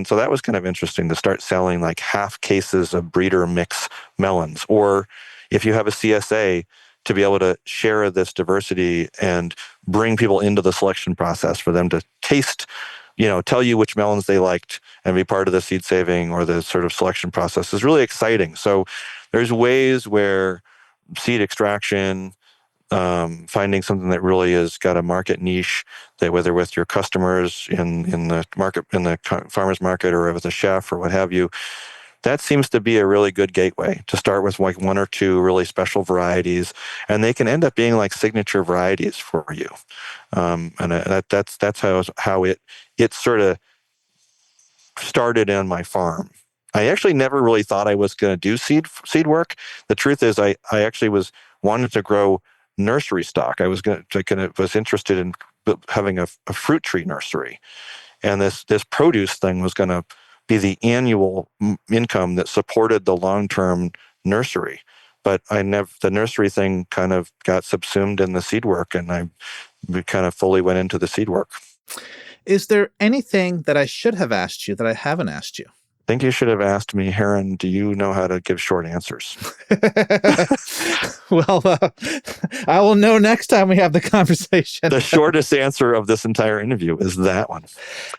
so that was kind of interesting to start selling like half cases of breeder mix melons. Or if you have a CSA, to be able to share this diversity and bring people into the selection process for them to taste, tell you which melons they liked and be part of the seed saving or the sort of selection process is really exciting. So there's ways where seed extraction, finding something that really has got a market niche, that whether with your customers in the market, in the farmer's market, or with a chef or what have you, that seems to be a really good gateway to start with, like 1 or 2 really special varieties, and they can end up being like signature varieties for you. And that's how it sort of started on my farm. I actually never really thought I was going to do seed work. The truth is, I actually was wanted to grow nursery stock. I was was interested in having a fruit tree nursery, and this produce thing was going to be the annual income that supported the long-term nursery. But the nursery thing kind of got subsumed in the seed work, and I kind of fully went into the seed work. Is there anything that I should have asked you that I haven't asked you? I think you should have asked me, Heron, do you know how to give short answers? Well, I will know next time we have the conversation. The shortest answer of this entire interview is that one.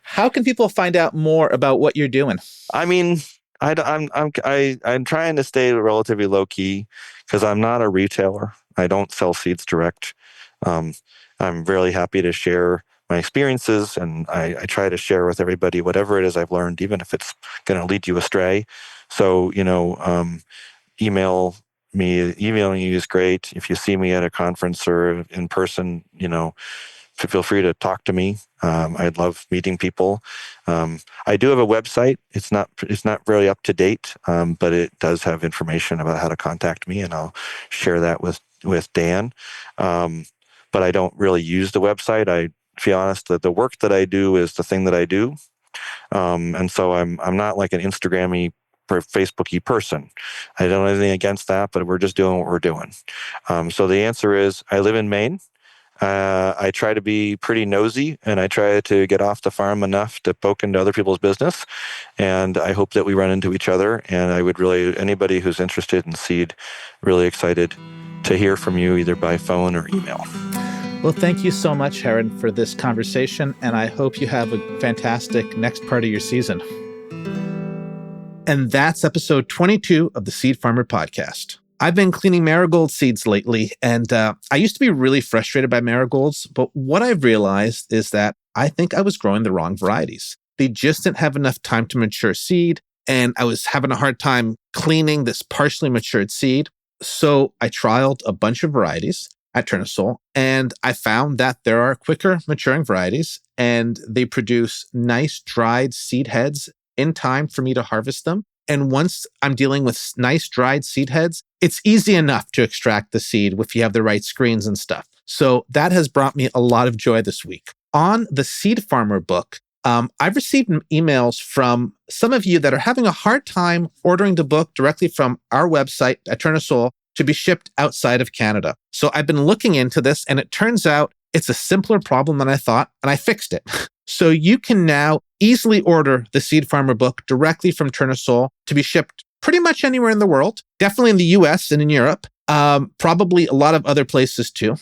How can people find out more about what you're doing? I mean, I'm trying to stay relatively low key because I'm not a retailer. I don't sell seeds direct. I'm really happy to share my experiences, and I try to share with everybody whatever it is I've learned, even if it's going to lead you astray. So, emailing you is great. If you see me at a conference or in person, feel free to talk to me. I'd love meeting people. I do have a website. It's not really up to date, but it does have information about how to contact me, and I'll share that with Dan. But I don't really use the website. To be honest, the work that I do is the thing that I do, and so I'm not like an Instagram-y or Facebooky person. I don't have anything against that, but we're just doing what we're doing. So the answer is, I live in Maine. I try to be pretty nosy, and I try to get off the farm enough to poke into other people's business. And I hope that we run into each other. And I would anybody who's interested in seed, really excited to hear from you either by phone or email. Well, thank you so much, Heron, for this conversation, and I hope you have a fantastic next part of your season. And that's episode 22 of the Seed Farmer Podcast. I've been cleaning marigold seeds lately, and I used to be really frustrated by marigolds, but what I've realized is that I think I was growing the wrong varieties. They just didn't have enough time to mature seed, and I was having a hard time cleaning this partially matured seed. So I trialed a bunch of varieties at Turnasol, and I found that there are quicker maturing varieties, and they produce nice dried seed heads in time for me to harvest them. And once I'm dealing with nice dried seed heads, it's easy enough to extract the seed if you have the right screens and stuff. So that has brought me a lot of joy this week. On the Seed Farmer book, I've received emails from some of you that are having a hard time ordering the book directly from our website at Turnasol to be shipped outside of Canada. So I've been looking into this, and it turns out it's a simpler problem than I thought, and I fixed it. So you can now easily order the Seed Farmer book directly from Turnasol to be shipped pretty much anywhere in the world, definitely in the US and in Europe, probably a lot of other places too.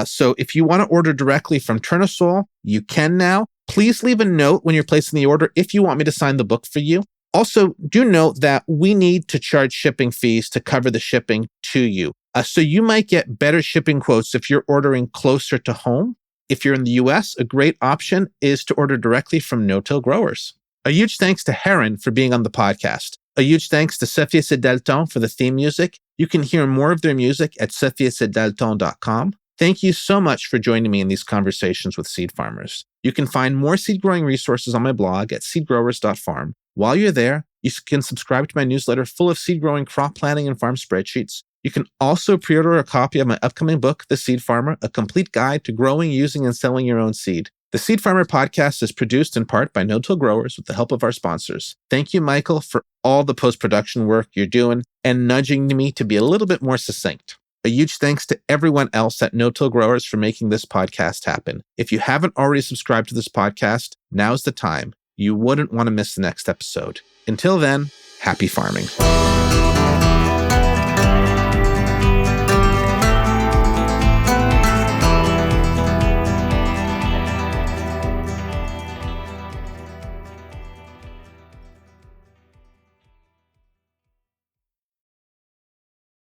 So if you want to order directly from Turnasol, you can now. Please leave a note when you're placing the order if you want me to sign the book for you. Also, do note that we need to charge shipping fees to cover the shipping to you. So you might get better shipping quotes if you're ordering closer to home. If you're in the US, a great option is to order directly from no-till growers. A huge thanks to Heron for being on the podcast. A huge thanks to Sophie Dalton for the theme music. You can hear more of their music at sophiasedalton.com. Thank you so much for joining me in these conversations with seed farmers. You can find more seed growing resources on my blog at seedgrowers.farm. While you're there, you can subscribe to my newsletter full of seed growing, crop planning, and farm spreadsheets. You can also pre-order a copy of my upcoming book, The Seed Farmer, a complete guide to growing, using, and selling your own seed. The Seed Farmer podcast is produced in part by no-till growers with the help of our sponsors. Thank you, Michael, for all the post-production work you're doing and nudging me to be a little bit more succinct. A huge thanks to everyone else at No-Till Growers for making this podcast happen. If you haven't already subscribed to this podcast, now's the time. You wouldn't want to miss the next episode. Until then, happy farming.